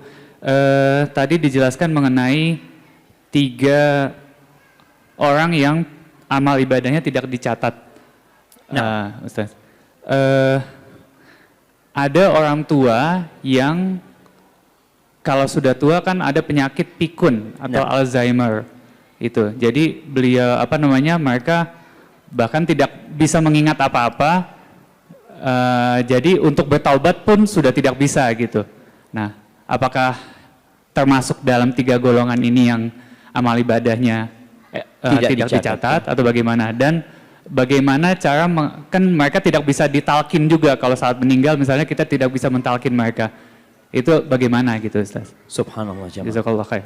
Tadi dijelaskan mengenai 3 orang yang amal ibadahnya tidak dicatat. Ustaz. Ada orang tua yang kalau sudah tua kan ada penyakit pikun atau Alzheimer itu. Jadi beliau mereka bahkan tidak bisa mengingat apa-apa. Jadi untuk bertaubat pun sudah tidak bisa gitu. Nah, apakah termasuk dalam 3 golongan ini yang amal ibadahnya tidak dicatat atau bagaimana? Dan bagaimana cara, kan mereka tidak bisa ditalkin juga kalau saat meninggal misalnya kita tidak bisa mentalkin mereka. Itu bagaimana gitu Ustaz? Subhanallah jamaah. Jazakallah khair.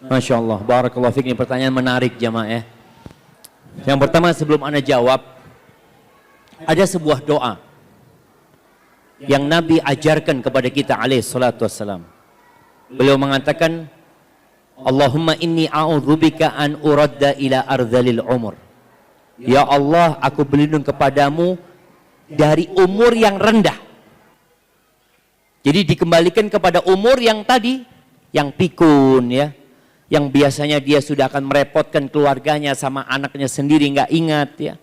Masya Allah, barakallahu fiik. Ini pertanyaan menarik jamaah ya. Yang pertama sebelum Anda jawab, ada sebuah doa yang Nabi ajarkan kepada kita alaihi salatu wassalam. Beliau mengatakan, Allahumma inni a'udzubika an uradda ila ardhalil umur. Ya Allah, aku berlindung kepadamu dari umur yang rendah. Jadi dikembalikan kepada umur yang tadi, yang pikun ya. Yang biasanya dia sudah akan merepotkan keluarganya sama anaknya sendiri, nggak ingat ya.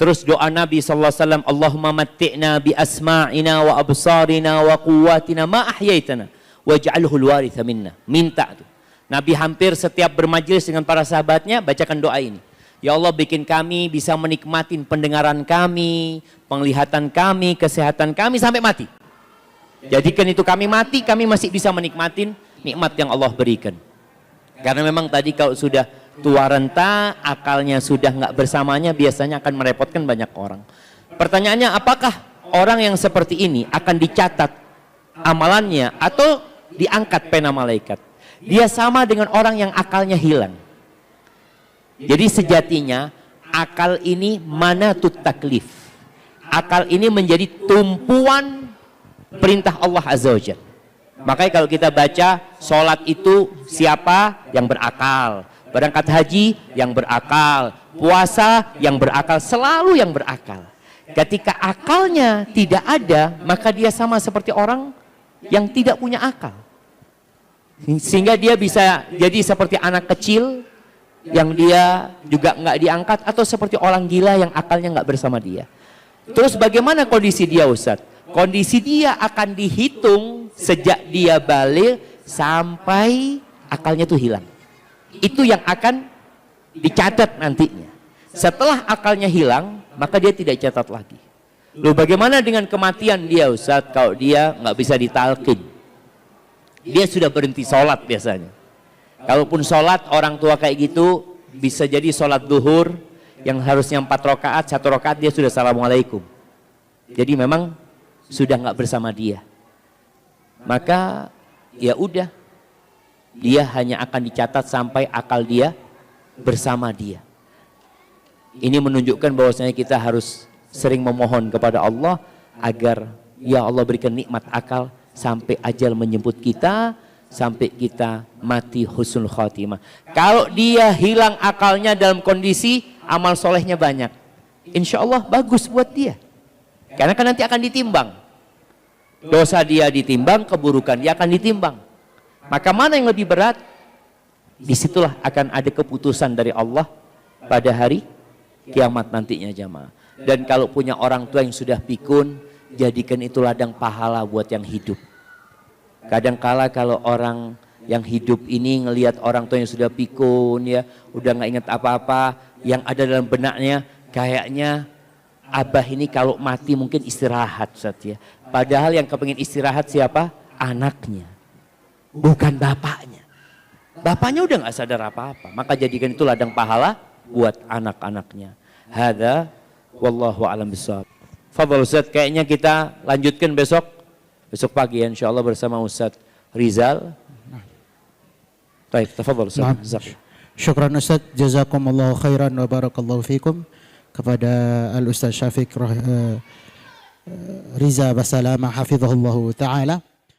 Terus doa Nabi SAW, Allahumma matti'na bi asma'ina wa absarina wa quwwatina ma ahyaitana waj'alhu al-waritha minna. Minta tuh. Nabi hampir setiap bermajlis dengan para sahabatnya bacakan doa ini. Ya Allah, bikin kami bisa menikmatin pendengaran kami, penglihatan kami, kesehatan kami sampai mati. Jadikan itu kami mati, kami masih bisa menikmatin nikmat yang Allah berikan. Karena memang tadi kalau sudah tua renta, akalnya sudah nggak bersamanya, biasanya akan merepotkan banyak orang. Pertanyaannya, apakah orang yang seperti ini akan dicatat amalannya atau diangkat pena malaikat? Dia sama dengan orang yang akalnya hilang. Jadi sejatinya akal ini manatut taklif. Akal ini menjadi tumpuan perintah Allah Azza wa Jalla. Makanya kalau kita baca sholat itu siapa yang berakal, berangkat haji yang berakal, puasa yang berakal, selalu yang berakal. Ketika akalnya tidak ada, maka dia sama seperti orang yang tidak punya akal. Sehingga dia bisa jadi seperti anak kecil yang dia juga nggak diangkat, atau seperti orang gila yang akalnya nggak bersama dia. Terus bagaimana kondisi dia Ustadz? Kondisi dia akan dihitung sejak dia balik sampai akalnya itu hilang. Itu yang akan dicatat nantinya. Setelah akalnya hilang, maka dia tidak catat lagi. Loh, bagaimana dengan kematian dia Ustadz? Kalau dia nggak bisa ditalkin, dia sudah berhenti sholat biasanya. Kalaupun sholat orang tua kayak gitu, bisa jadi sholat duhur yang harusnya 4 rakaat, 1 rakaat dia sudah assalamualaikum. Jadi memang sudah nggak bersama dia. Maka ya udah, dia hanya akan dicatat sampai akal dia bersama dia. Ini menunjukkan bahwasanya kita harus sering memohon kepada Allah agar ya Allah berikan nikmat akal sampai ajal menjemput kita, sampai kita mati husnul khatimah. Kalau dia hilang akalnya dalam kondisi amal solehnya banyak, insya Allah bagus buat dia. Karena kan nanti akan ditimbang. Dosa dia ditimbang, keburukan dia akan ditimbang. Maka mana yang lebih berat? Disitulah akan ada keputusan dari Allah pada hari kiamat nantinya jamaah. Dan kalau punya orang tua yang sudah pikun, jadikan itu ladang pahala buat yang hidup. Kadangkala kalau orang yang hidup ini ngelihat orang tua yang sudah pikun ya, udah nggak ingat apa-apa, yang ada dalam benaknya kayaknya abah ini kalau mati mungkin istirahat Ustaz ya. Padahal yang kepingin istirahat siapa? Anaknya, bukan bapaknya. Bapaknya udah nggak sadar apa-apa. Maka jadikan itu ladang pahala buat anak-anaknya. Hadza wallahu a'lam bishawab. Fadhal Ustaz, kayaknya kita lanjutkan besok pagi ya, insyaallah bersama Ustaz Rizal. Baik, tafadhal Ustaz. Syukran Ustaz, jazakumullahu khairan wa barakallahu fikum. Kepada Al-Ustaz Syafiq Riza Basalamah hafizahullah ta'ala.